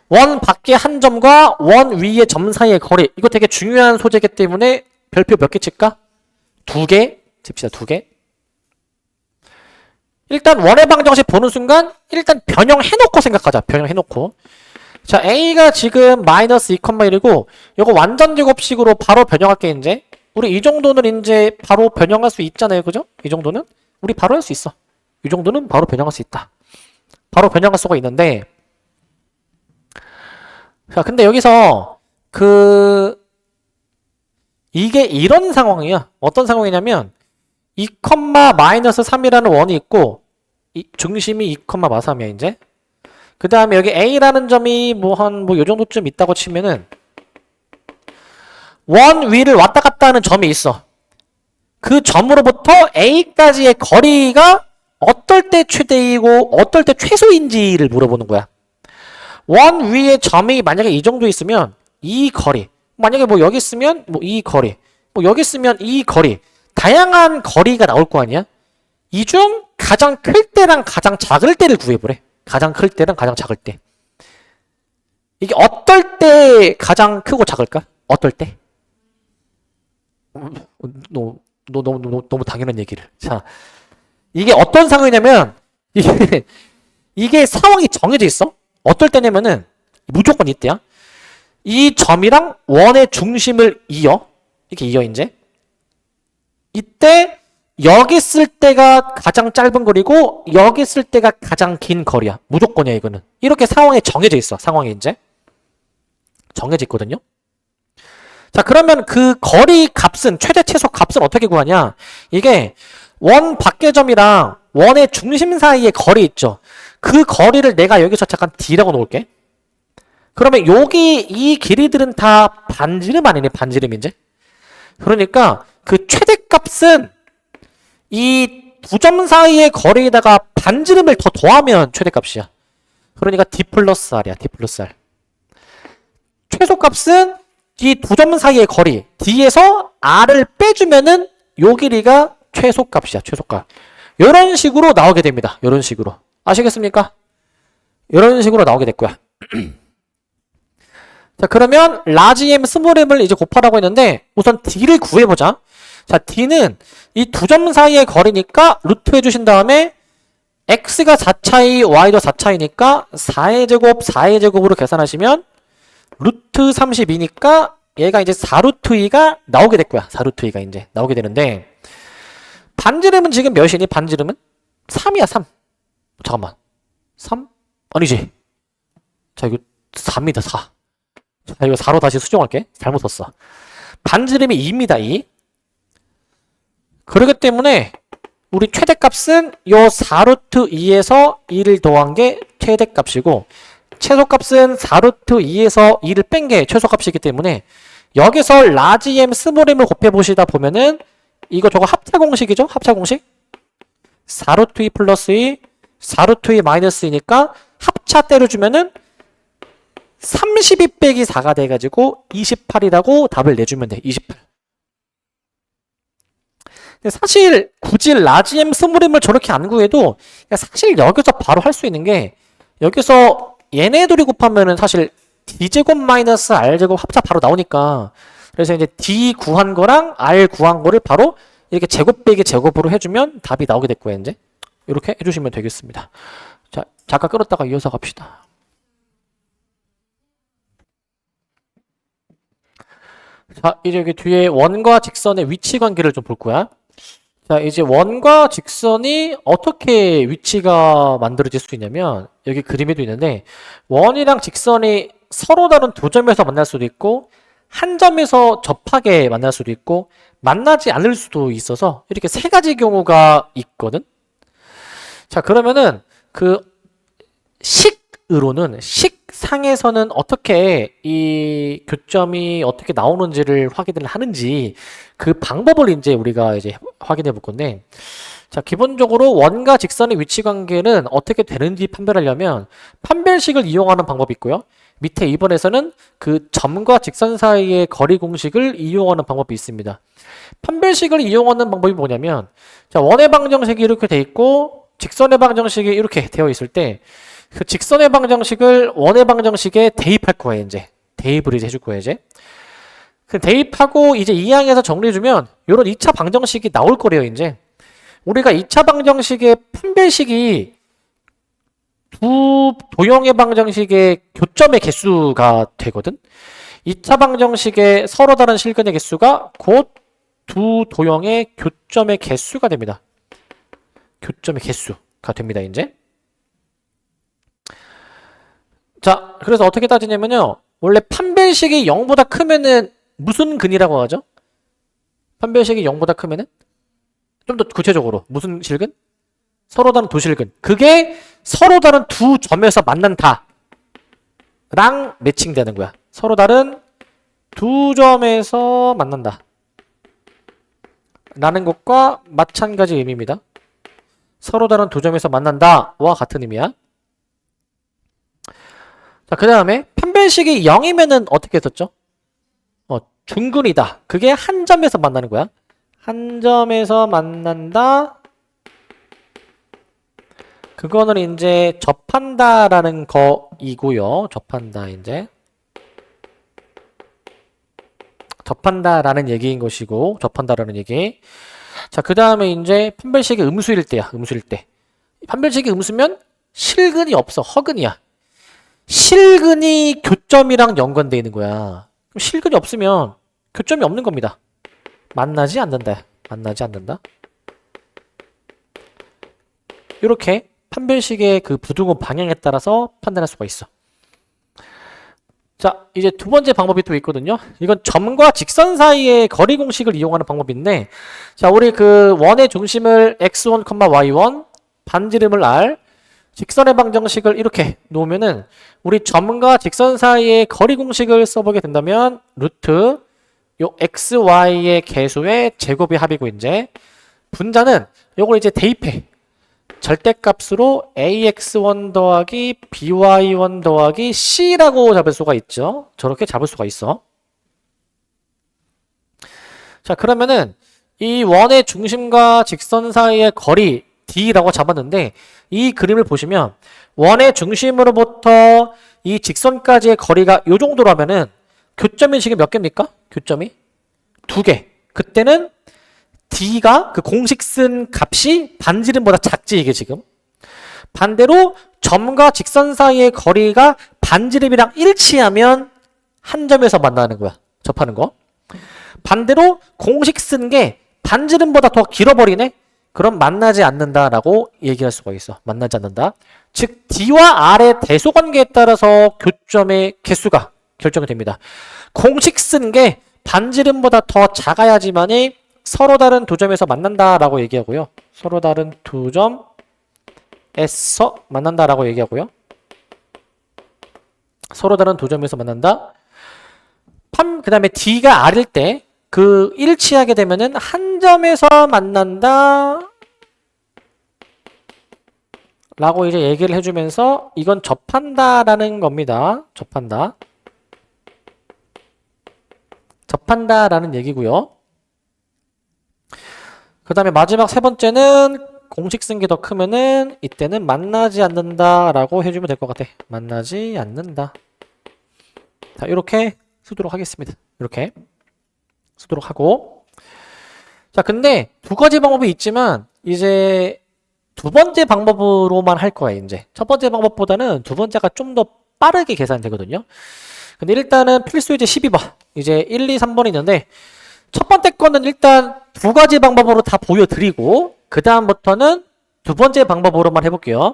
원 밖의 한 점과 원 위의 점 사이의 거리. 이거 되게 중요한 소재이기 때문에 별표 몇 개 칠까? 2개 칩시다. 2개. 일단 원의 방정식 보는 순간 일단 변형해놓고 생각하자. 변형해놓고. 자, A가 지금 마이너스 2,1이고 이거 완전 제곱식으로 바로 변형할게 이제. 우리 이 정도는 이제 바로 변형할 수 있잖아요. 그죠? 이 정도는 우리 바로 할 수 있어. 이 정도는 바로 변형할 수 있다. 바로 변형할 수가 있는데 자, 근데 여기서 이게 이런 상황이야. 어떤 상황이냐면 2,-3이라는 원이 있고 중심이 2,-3이야 이제. 그 다음에 여기 A라는 점이 요 정도쯤 있다고 치면은 원 위를 왔다 갔다 하는 점이 있어. 그 점으로부터 A까지의 거리가 어떨 때 최대이고 어떨 때 최소인지를 물어보는 거야. 원 위에 점이 만약에 이 정도 있으면 이 거리, 만약에 뭐 여기 있으면 뭐 이 거리, 뭐 여기 있으면 이 거리, 다양한 거리가 나올 거 아니야? 이 중 가장 클 때랑 가장 작을 때를 구해보래. 가장 클 때랑 가장 작을 때. 이게 어떨 때 가장 크고 작을까? 어떨 때? 너무 당연한 얘기를. 자, 이게 어떤 상황이냐면 이게 상황이 정해져 있어. 어떨 때냐면은 무조건 이때야. 이 점이랑 원의 중심을 이어. 이렇게 이어 이제. 이때 여기 쓸 때가 가장 짧은 거리고 여기 쓸 때가 가장 긴 거리야. 무조건이야 이거는. 이렇게 상황에 정해져 있어. 상황이 이제. 정해져 있거든요. 자, 그러면 그 거리 값은, 최대 최소 값은 어떻게 구하냐? 이게 원 밖의 점이랑 원의 중심 사이의 거리 있죠. 그 거리를 내가 여기서 잠깐 D라고 놓을게. 그러면 여기 이 길이들은 다 반지름 아니네, 반지름 이제. 그러니까 그 최대 값은 이 두 점 사이의 거리에다가 반지름을 더 더하면 최대 값이야. 그러니까 D 플러스 R이야, D 플러스 R. 최소 값은 이 두 점 사이의 거리 D에서 R을 빼주면은 요 길이가 최소 값이야. 최소 값. 이런 식으로 나오게 됩니다. 이런 식으로. 아시겠습니까? 이런 식으로 나오게 됐고요. 자, 그러면 라지 M 스몰 m을 이제 곱하라고 했는데 우선 D를 구해보자. 자, D는 이 두 점 사이의 거리니까 루트 해주신 다음에 X가 4차이, Y도 4차이니까 4의 제곱, 4의 제곱으로 계산하시면 루트 32니까 얘가 이제 4루트 2가 나오게 될 거야. 4루트 2가 이제 나오게 되는데 반지름은 지금 몇이니? 반지름은? 3이야 3. 잠깐만 3? 아니지. 자, 이거 4입니다 4. 자, 이거 4로 다시 수정할게. 잘못 썼어. 반지름이 2입니다 2. 그렇기 때문에 우리 최대값은 요 4루트 2에서 2를 더한 게 최대값이고 최소값은 4루트 2에서 2를 뺀 게 최소값이기 때문에 여기서 라지 M 스몰 m을 곱해보시다 보면은 이거 저거 합차 공식이죠? 합차 공식? 4루트 2 플러스 2, 4루트 2 마이너스 2니까 합차 때려주면은 32 빼기 4가 돼가지고 28이라고 답을 내주면 돼. 28. 사실 굳이 라지 M 스몰 m을 저렇게 안 구해도 사실 여기서 바로 할 수 있는 게 여기서 얘네 둘이 곱하면은 사실 D제곱 마이너스 R제곱 합차 바로 나오니까 그래서 이제 D 구한 거랑 R 구한 거를 바로 이렇게 제곱 빼기 제곱으로 해주면 답이 나오게 될 거예요. 이제 이렇게 해주시면 되겠습니다. 자, 잠깐 끌었다가 이어서 갑시다. 자, 이제 여기 뒤에 원과 직선의 위치 관계를 좀 볼 거야. 자, 이제 원과 직선이 어떻게 위치가 만들어질 수 있냐면 여기 그림에도 있는데 원이랑 직선이 서로 다른 두 점에서 만날 수도 있고 한 점에서 접하게 만날 수도 있고 만나지 않을 수도 있어서 이렇게 세 가지 경우가 있거든. 자, 그러면은 그 식으로는 식상에서는 어떻게 이 교점이 어떻게 나오는지를 확인을 하는지 그 방법을 이제 우리가 이제 확인해 볼 건데, 자, 기본적으로 원과 직선의 위치 관계는 어떻게 되는지 판별하려면 판별식을 이용하는 방법이 있고요. 밑에 2번에서는 그 점과 직선 사이의 거리 공식을 이용하는 방법이 있습니다. 판별식을 이용하는 방법이 뭐냐면, 자, 원의 방정식이 이렇게 돼 있고 직선의 방정식이 이렇게 되어 있을 때 그 직선의 방정식을 원의 방정식에 대입할 거예요. 이제 대입을 이제 해줄 거예요. 이제 그 대입하고 이제 이 항에서 정리해주면 이런 2차 방정식이 나올 거래요. 이제 우리가 2차 방정식의 판별식이 두 도형의 방정식의 교점의 개수가 되거든. 2차 방정식의 서로 다른 실근의 개수가 곧 두 도형의 교점의 개수가 됩니다. 교점의 개수가 됩니다. 이제 자, 그래서 어떻게 따지냐면요. 원래 판별식이 0보다 크면은 무슨 근이라고 하죠? 판별식이 0보다 크면은 좀 더 구체적으로 무슨 실근? 서로 다른 두 실근. 그게 서로 다른 두 점에서 만난다랑 매칭되는 거야. 서로 다른 두 점에서 만난다 라는 것과 마찬가지 의미입니다. 서로 다른 두 점에서 만난다와 같은 의미야. 자, 그 다음에 판별식이 0이면은 어떻게 썼죠? 중근이다. 그게 한 점에서 만나는 거야. 한 점에서 만난다. 그거는 이제 접한다라는 거이고요. 접한다, 이제. 접한다라는 얘기인 것이고, 접한다라는 얘기. 자, 그 다음에 이제 판별식이 음수일 때야, 음수일 때. 판별식이 음수면 실근이 없어, 허근이야. 실근이 교점이랑 연관되어 있는 거야. 그럼 실근이 없으면 교점이 없는 겁니다. 만나지 않는다. 만나지 않는다. 이렇게 판별식의 그 부등호 방향에 따라서 판단할 수가 있어. 자, 이제 두 번째 방법이 또 있거든요. 이건 점과 직선 사이의 거리 공식을 이용하는 방법인데, 자, 우리 그 원의 중심을 x1, y1, 반지름을 r, 직선의 방정식을 이렇게 놓으면은 우리 점과 직선 사이의 거리 공식을 써보게 된다면 루트 요 x, y의 개수의 제곱이 합이고 이제 분자는 요걸 이제 대입해. 절대값으로 ax1 더하기 by1 더하기 c라고 잡을 수가 있죠. 저렇게 잡을 수가 있어. 자, 그러면은 이 원의 중심과 직선 사이의 거리 d라고 잡았는데 이 그림을 보시면 원의 중심으로부터 이 직선까지의 거리가 요 정도라면은 교점이 지금 몇 개입니까? 교점이? 2개. 그때는 d가 그 공식 쓴 값이 반지름보다 작지 이게 지금. 반대로 점과 직선 사이의 거리가 반지름이랑 일치하면 한 점에서 만나는 거야. 접하는 거. 반대로 공식 쓴 게 반지름보다 더 길어버리네? 그럼 만나지 않는다라고 얘기할 수가 있어. 만나지 않는다. 즉 D와 R의 대소관계에 따라서 교점의 개수가 결정이 됩니다. 공식 쓴 게 반지름보다 더 작아야지만이 서로 다른 두 점에서 만난다라고 얘기하고요. 서로 다른 두 점에서 만난다라고 얘기하고요. 서로 다른 두 점에서 만난다. 그 다음에 D가 R일 때 그 일치하게 되면은 한 점에서 만난다 라고 이제 얘기를 해주면서 이건 접한다라는 겁니다. 접한다. 접한다라는 얘기고요. 그 다음에 마지막 세 번째는 공식 쓴 게 더 크면은 이때는 만나지 않는다라고 해주면 될 것 같아. 만나지 않는다. 자, 이렇게 쓰도록 하겠습니다. 이렇게 쓰도록 하고. 자, 근데 두 가지 방법이 있지만 이제 두 번째 방법으로만 할 거야, 이제. 첫 번째 방법보다는 두 번째가 좀 더 빠르게 계산되거든요. 근데 일단은 필수이제 12번. 이제 1, 2, 3번이 있는데 첫 번째 거는 일단 두 가지 방법으로 다 보여드리고 그 다음부터는 두 번째 방법으로만 해볼게요.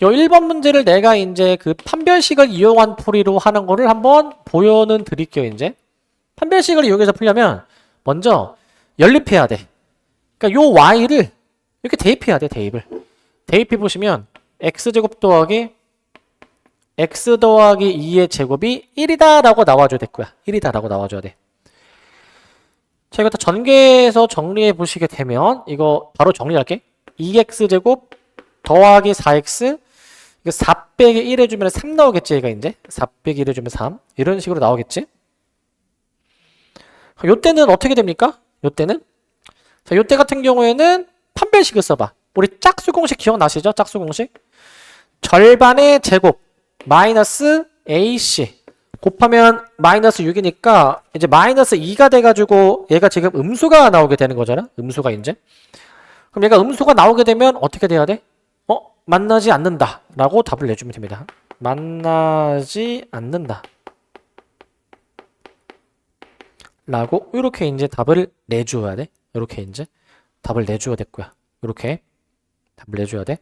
요 1번 문제를 내가 이제 그 판별식을 이용한 풀이로 하는 거를 한번 보여는 드릴게요, 이제. 판별식을 이용해서 풀려면 먼저 연립해야 돼. 그러니까 요 y를 이렇게 대입해야 돼, 대입을. 대입해 보시면 x제곱 더하기 x 더하기 2의 제곱이 1이다 라고 나와줘야 될 거야. 1이다 라고 나와줘야 돼. 자, 이거 다 전개해서 정리해 보시게 되면 이거 바로 정리할게. 2x제곱 더하기 4x 이거 4 빼기 1 해주면 3 나오겠지, 얘가 이제. 4 빼기 1 해주면 3. 이런 식으로 나오겠지. 요때는 어떻게 됩니까? 요때는? 자, 요때 같은 경우에는 판별식을 써봐. 우리 짝수 공식 기억나시죠? 짝수 공식. 절반의 제곱 마이너스 AC 곱하면 마이너스 6이니까 이제 마이너스 2가 돼가지고 얘가 지금 음수가 나오게 되는 거잖아. 음수가 이제. 그럼 얘가 음수가 나오게 되면 어떻게 돼야 돼? 만나지 않는다 라고 답을 내주면 됩니다. 만나지 않는다 라고 이렇게 이제 답을 내줘야 돼. 이렇게 이제 답을 내줘야 될 거야. 이렇게 답을 내줘야 돼.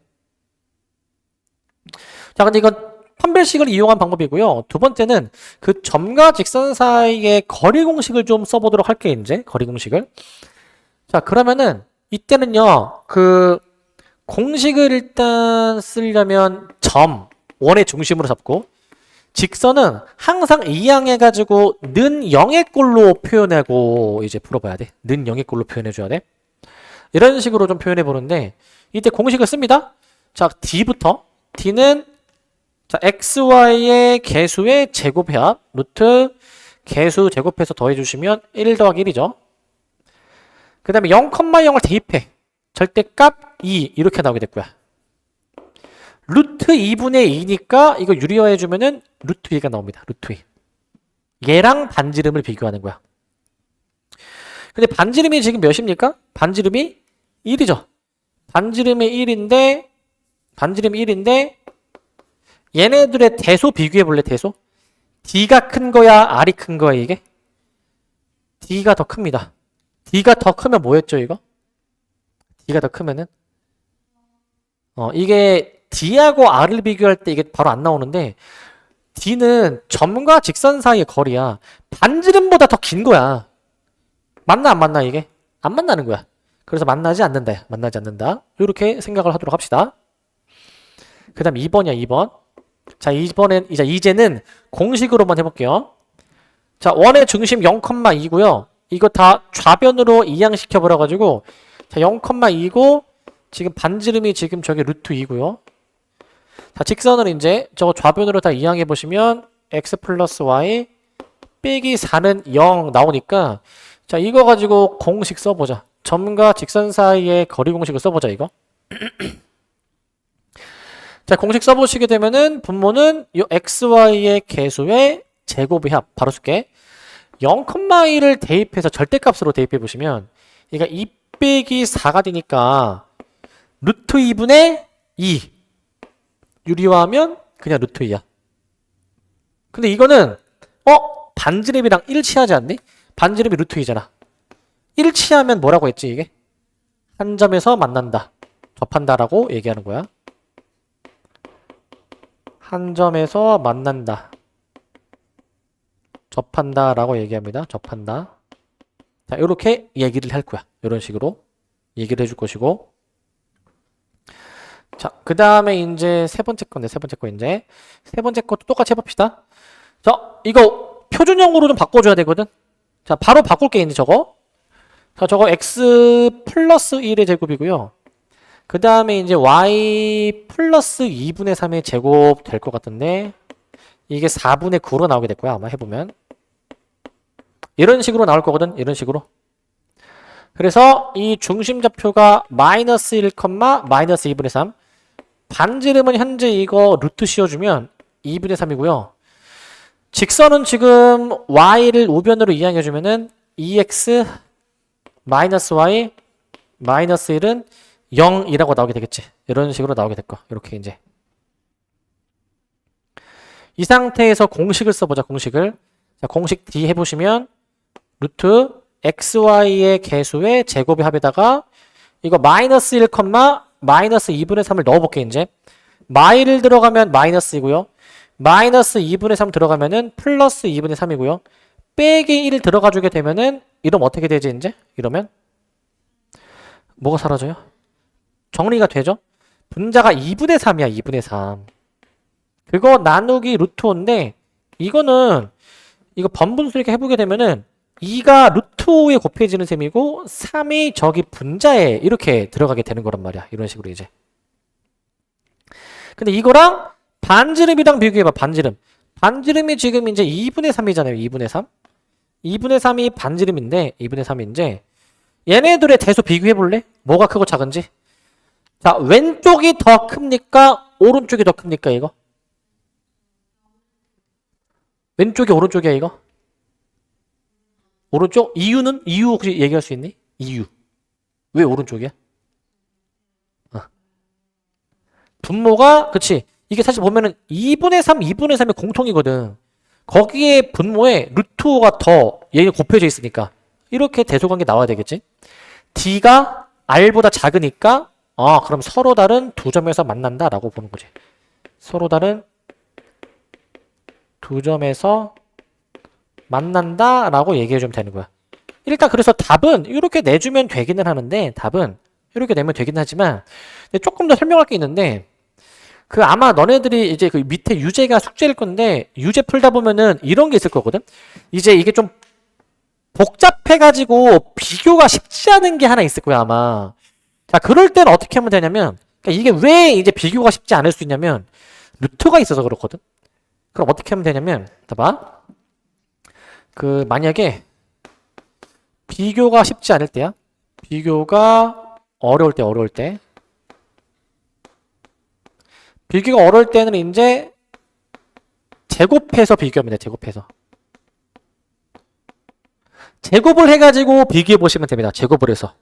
자, 근데 이건 판별식을 이용한 방법이고요. 두 번째는 그 점과 직선 사이의 거리 공식을 좀 써보도록 할게요, 이제. 거리 공식을. 자, 그러면은 이때는요, 그 공식을 일단 쓰려면 점, 원의 중심으로 잡고 직선은 항상 이항해가지고 는 0의 꼴로 표현하고 이제 풀어봐야 돼. 는 0의 꼴로 표현해줘야 돼. 이런 식으로 좀 표현해보는데 이때 공식을 씁니다. 자, D부터. D는 자, xy의 개수의 제곱합 루트 개수 제곱해서 더해주시면 1 더하기 1이죠. 그 다음에 0,0을 대입해. 절대값 2 이렇게 나오게 될 거야. 루트 2분의 2니까 이거 유리화해주면은 루트 2가 나옵니다. 루트 2. 얘랑 반지름을 비교하는 거야. 근데 반지름이 지금 몇입니까? 반지름이 1이죠. 반지름이 1인데 얘네들의 대소 비교해 볼래? 대소? D가 큰 거야? R이 큰 거야 이게? D가 더 큽니다. D가 더 크면 뭐였죠 이거? D가 더 크면은 이게 D하고 R을 비교할 때 이게 바로 안 나오는데 D는 점과 직선 사이의 거리야. 반지름보다 더 긴 거야. 맞나 안 맞나 이게? 안 만나는 거야. 그래서 만나지 않는다. 만나지 않는다. 이렇게 생각을 하도록 합시다. 그 다음 2번이야 2번. 자, 이제는 공식으로만 해볼게요. 자, 원의 중심 0,2고요. 이거 다 좌변으로 이항시켜 버려가지고 자, 0,2고 지금 반지름이 지금 저게 루트 2고요. 자, 직선을 이제 저거 좌변으로 다 이항해 보시면 x 플러스 y 빼기 4는 0 나오니까 자, 이거 가지고 공식 써보자. 점과 직선 사이의 거리 공식을 써보자 이거. 자, 공식 써보시게 되면은 분모는 이 xy의 개수의 제곱의 합 바로 쓸게. 0,2를 대입해서 절대값으로 대입해 보시면 얘가 2 빼기 4가 되니까 루트 2분의 2 유리화하면 그냥 루트 2야. 근데 이거는 반지름이랑 일치하지 않니? 반지름이 루트 2잖아. 일치하면 뭐라고 했지 이게? 한 점에서 만난다. 접한다라고 얘기하는 거야. 한 점에서 만난다. 접한다라고 얘기합니다. 접한다. 자, 이렇게 얘기를 할 거야. 이런 식으로 얘기를 해줄 것이고. 자, 그 다음에 이제 세 번째 건데, 세 번째 것도 똑같이 해봅시다. 자, 이거 표준형으로 좀 바꿔줘야 되거든. 자, 바로 바꿀게, 이제 저거. 자, 저거 x 플러스 1의 제곱이고요. 그 다음에 이제 y 플러스 2분의 3의 제곱 될 것 같은데, 이게 4분의 9로 나오게 될 거야, 아마 해보면. 이런 식으로 나올 거거든, 이런 식으로. 그래서 이 중심좌표가 마이너스 1, 마이너스 2분의 3. 반지름은 현재 이거 루트 씌워주면 2분의 3이고요. 직선은 지금 y를 우변으로 이항해주면은 2x 마이너스 y 마이너스 1은 0이라고 나오게 되겠지. 이런 식으로 나오게 될 거. 이렇게 이제. 이 상태에서 공식을 써보자, 공식을. 자, 공식 D 해보시면 루트 xy의 개수의 제곱의 합에다가 이거 마이너스 1, 마이너스 2분의 3을 넣어볼게 이제. 마이를 들어가면 마이너스이고요. 마이너스 2분의 3 들어가면은 플러스 2분의 3이고요. 빼기 1 들어가주게 되면은 이러면 어떻게 되지 이제? 이러면 뭐가 사라져요? 정리가 되죠? 분자가 2분의 3이야 2분의 3. 그거 나누기 루트 5인데 이거는 이거 번분수 이렇게 해보게 되면은 2가 루트 5에 곱해지는 셈이고 3이 저기 분자에 이렇게 들어가게 되는 거란 말이야. 이런 식으로 이제. 근데 이거랑 반지름이랑 비교해봐. 반지름. 반지름이 지금 이제 2분의 3이잖아요. 2분의 3. 2분의 3이 반지름인데 2분의 3인데 얘네들의 대소 비교해볼래? 뭐가 크고 작은지? 자, 왼쪽이 더 큽니까? 오른쪽이 더 큽니까? 이거? 왼쪽이 오른쪽이야 이거? 오른쪽? 이유는? 이유 혹시 얘기할 수 있니? 이유. 왜 오른쪽이야? 분모가, 그치. 이게 사실 보면은 2분의 3, 2분의 3이 공통이거든. 거기에 분모에 루트 5가 더 얘가 곱해져 있으니까. 이렇게 대소관계 나와야 되겠지. D가 R보다 작으니까, 그럼 서로 다른 두 점에서 만난다 라고 보는 거지. 서로 다른 두 점에서 만난다 라고 얘기해주면 되는 거야. 일단 그래서 답은 이렇게 내주면 되기는 하는데 답은 이렇게 내면 되긴 하지만 조금 더 설명할 게 있는데 그 아마 너네들이 이제 그 밑에 유제가 숙제일 건데 유제 풀다 보면은 이런 게 있을 거거든. 이제 이게 좀 복잡해가지고 비교가 쉽지 않은 게 하나 있을 거야 아마. 자 그럴 때는 어떻게 하면 되냐면 그러니까 이게 왜 이제 비교가 쉽지 않을 수 있냐면 루트가 있어서 그렇거든. 그럼 어떻게 하면 되냐면 봐봐. 그 만약에 비교가 쉽지 않을 때야. 비교가 어려울 때. 비교가 어려울 때는 이제 제곱해서 비교하면 돼. 제곱을 해가지고 비교해 보시면 됩니다. 제곱을 해서.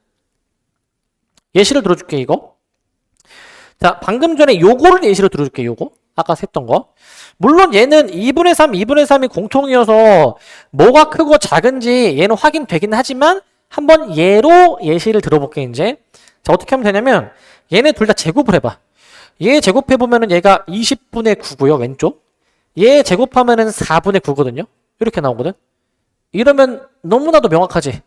예시를 들어줄게 이거. 자 방금 전에 요거를 예시로 들어줄게 요거. 아까 했던 거. 물론 얘는 2분의 3, 2분의 3이 공통이어서 뭐가 크고 작은지 얘는 확인되긴 하지만 한번 얘로 예시를 들어볼게 이제. 자 어떻게 하면 되냐면 얘네 둘 다 제곱을 해봐. 얘 제곱해보면은 얘가 20분의 9고요 왼쪽. 얘 제곱하면은 4분의 9거든요. 이렇게 나오거든. 이러면 너무나도 명확하지.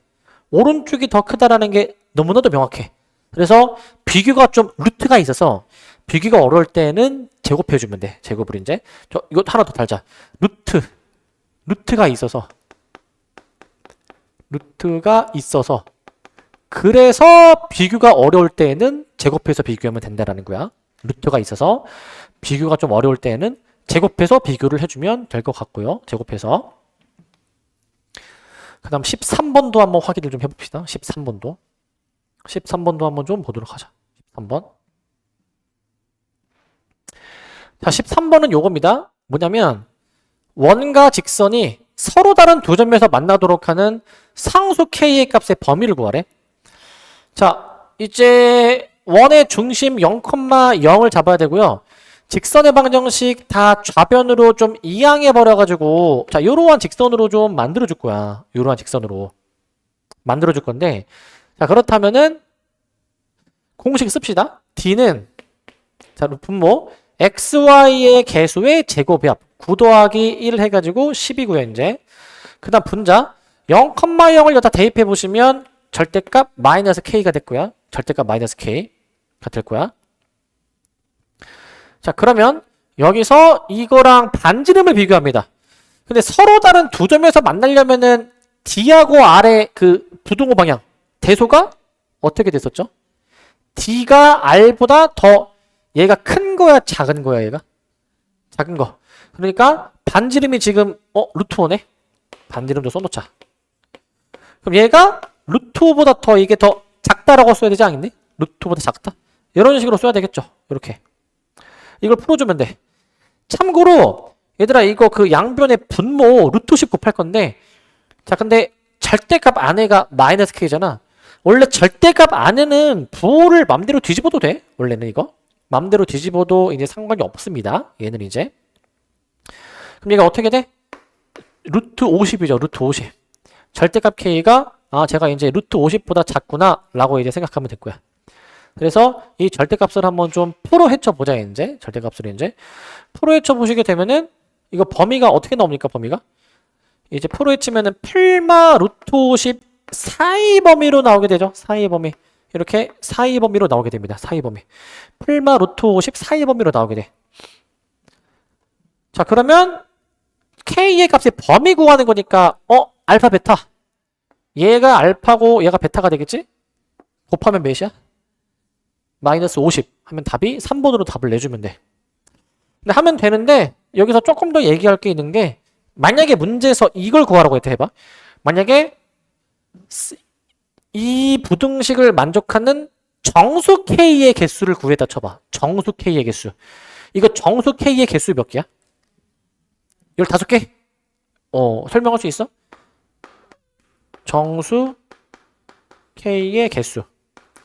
오른쪽이 더 크다라는 게 너무나도 명확해. 그래서 비교가 좀 루트가 있어서 비교가 어려울 때는 제곱해주면 돼. 제곱을 이제. 이거 하나 더 달자. 루트가 있어서. 그래서 비교가 어려울 때는 제곱해서 비교하면 된다라는 거야. 루트가 있어서 비교가 좀 어려울 때는 제곱해서 비교를 해주면 될 것 같고요. 제곱해서. 그 다음 13번도 한번 확인을 좀 해봅시다. 13번도 한번 좀 보도록 하자. 13번. 자, 13번은 요겁니다. 뭐냐면 원과 직선이 서로 다른 두 점에서 만나도록 하는 상수 k의 값의 범위를 구하래. 자, 이제 원의 중심 0,0을 잡아야 되고요. 직선의 방정식 다 좌변으로 좀 이항해 버려가지고 자 요러한 직선으로 좀 만들어줄 거야. 요러한 직선으로 만들어줄 건데 자 그렇다면은 공식 씁시다. D는 자 분모 XY의 개수의 제곱의 합 9 더하기 1 해가지고 10이고요 이제. 그 다음 분자 0,0을 여기다 대입해 보시면 절대값 마이너스 K가 됐고요. 절대값 마이너스 K가 될 거야. 자 그러면 여기서 이거랑 반지름을 비교합니다. 근데 서로 다른 두 점에서 만나려면은 D하고 R의 그 부등호 방향 대소가 어떻게 됐었죠? D가 R보다 더 얘가 큰 거야 작은 거야 얘가? 작은 거. 그러니까 반지름이 지금 루트 5네? 반지름도 써놓자. 그럼 얘가 루트 5보다 더 이게 더 작다라고 써야 되지 않겠니? 루트 5보다 작다? 이런 식으로 써야 되겠죠. 이렇게. 이걸 풀어주면 돼. 참고로 얘들아 이거 그 양변의 분모 루트 10 곱할 건데 자 근데 절대값 안에가 마이너스 k잖아. 원래 절대값 안에는 부호를 맘대로 뒤집어도 돼. 원래는 이거 맘대로 뒤집어도 이제 상관이 없습니다. 얘는 이제 그럼 얘가 어떻게 돼? 루트 50이죠. 루트 50. 절대값 k가 제가 이제 루트 50보다 작구나 라고 이제 생각하면 될 거야. 그래서 이 절대값을 한번 좀 풀어 헤쳐보자 이제. 절대값을 이제 풀어 헤쳐보시게 되면은 이거 범위가 어떻게 나옵니까? 범위가 이제 풀어 헤치면은 풀마 루트 50 사이 범위로 나오게 되죠. 사이 범위. 이렇게 사이 범위로 나오게 됩니다. 사이 범위. 풀마 루트 50 사이 범위로 나오게 돼. 자 그러면 k의 값의 범위 구하는 거니까 알파 베타. 얘가 알파고 얘가 베타가 되겠지? 곱하면 몇이야? 마이너스 50 하면 답이 3번으로 답을 내주면 돼. 근데 하면 되는데 여기서 조금 더 얘기할 게 있는 게 만약에 문제에서 이걸 구하라고 했다 해봐. 만약에 이 부등식을 만족하는 정수 k의 개수를 구해다 쳐봐. 정수 k의 개수. 이거 정수 k의 개수 몇 개야? 15개? 설명할 수 있어? 정수 k의 개수.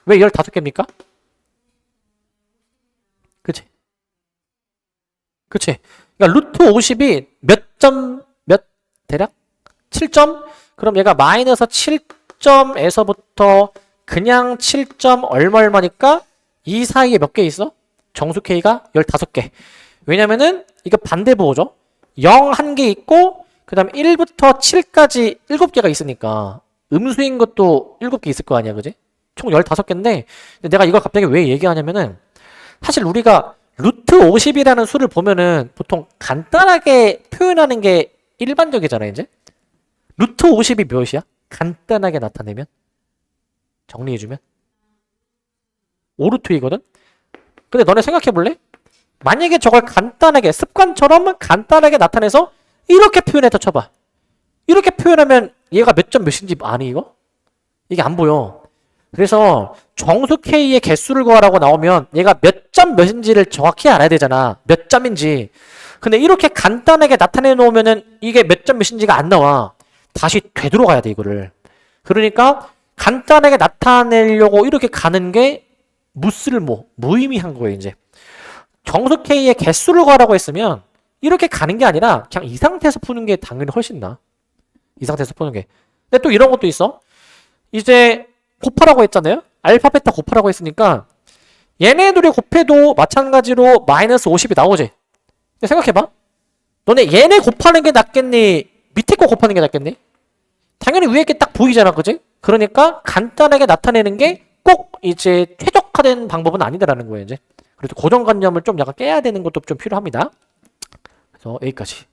왜 15개입니까? 그치? 그러니까 루트 50이 몇 대략? 7점? 그럼 얘가 마이너스 7점에서부터 그냥 7점 얼마니까 이 사이에 몇 개 있어? 정수 K가 15개. 왜냐면은 이거 반대부호죠. 0 한 개 있고 그 다음 1부터 7까지 7개가 있으니까 음수인 것도 7개 있을 거 아니야 그지? 총 15개인데 내가 이걸 갑자기 왜 얘기하냐면은 사실 우리가 루트 50이라는 수를 보면은 보통 간단하게 표현하는 게 일반적이잖아요, 이제. 루트 50이 몇이야? 간단하게 나타내면? 정리해주면? 5루트이거든? 근데 너네 생각해볼래? 만약에 저걸 간단하게, 습관처럼 간단하게 나타내서 이렇게 표현해서 쳐봐. 이렇게 표현하면 얘가 몇 점 몇인지 아니, 이거? 이게 안 보여. 그래서 정수 K의 개수를 구하라고 나오면 얘가 몇 점 몇인지를 정확히 알아야 되잖아. 몇 점인지. 근데 이렇게 간단하게 나타내 놓으면은 이게 몇 점 몇인지가 안 나와. 다시 되돌아가야 돼, 이거를. 그러니까 간단하게 나타내려고 이렇게 가는 게 무의미한 거예요, 이제. 정수 K의 개수를 구하라고 했으면 이렇게 가는 게 아니라 그냥 이 상태에서 푸는 게 당연히 훨씬 나아. 이 상태에서 푸는 게. 근데 또 이런 것도 있어. 이제 곱하라고 했잖아요. 알파 베타 곱하라고 했으니까 얘네 둘이 곱해도 마찬가지로 마이너스 50이 나오지. 근데 생각해봐. 너네 얘네 곱하는 게 낫겠니? 밑에 거 곱하는 게 낫겠니? 당연히 위에 게 딱 보이잖아, 그지? 그러니까 간단하게 나타내는 게 꼭 이제 최적화된 방법은 아니다라는 거예요, 이제. 그래서 고정관념을 좀 약간 깨야 되는 것도 좀 필요합니다. 그래서 여기까지.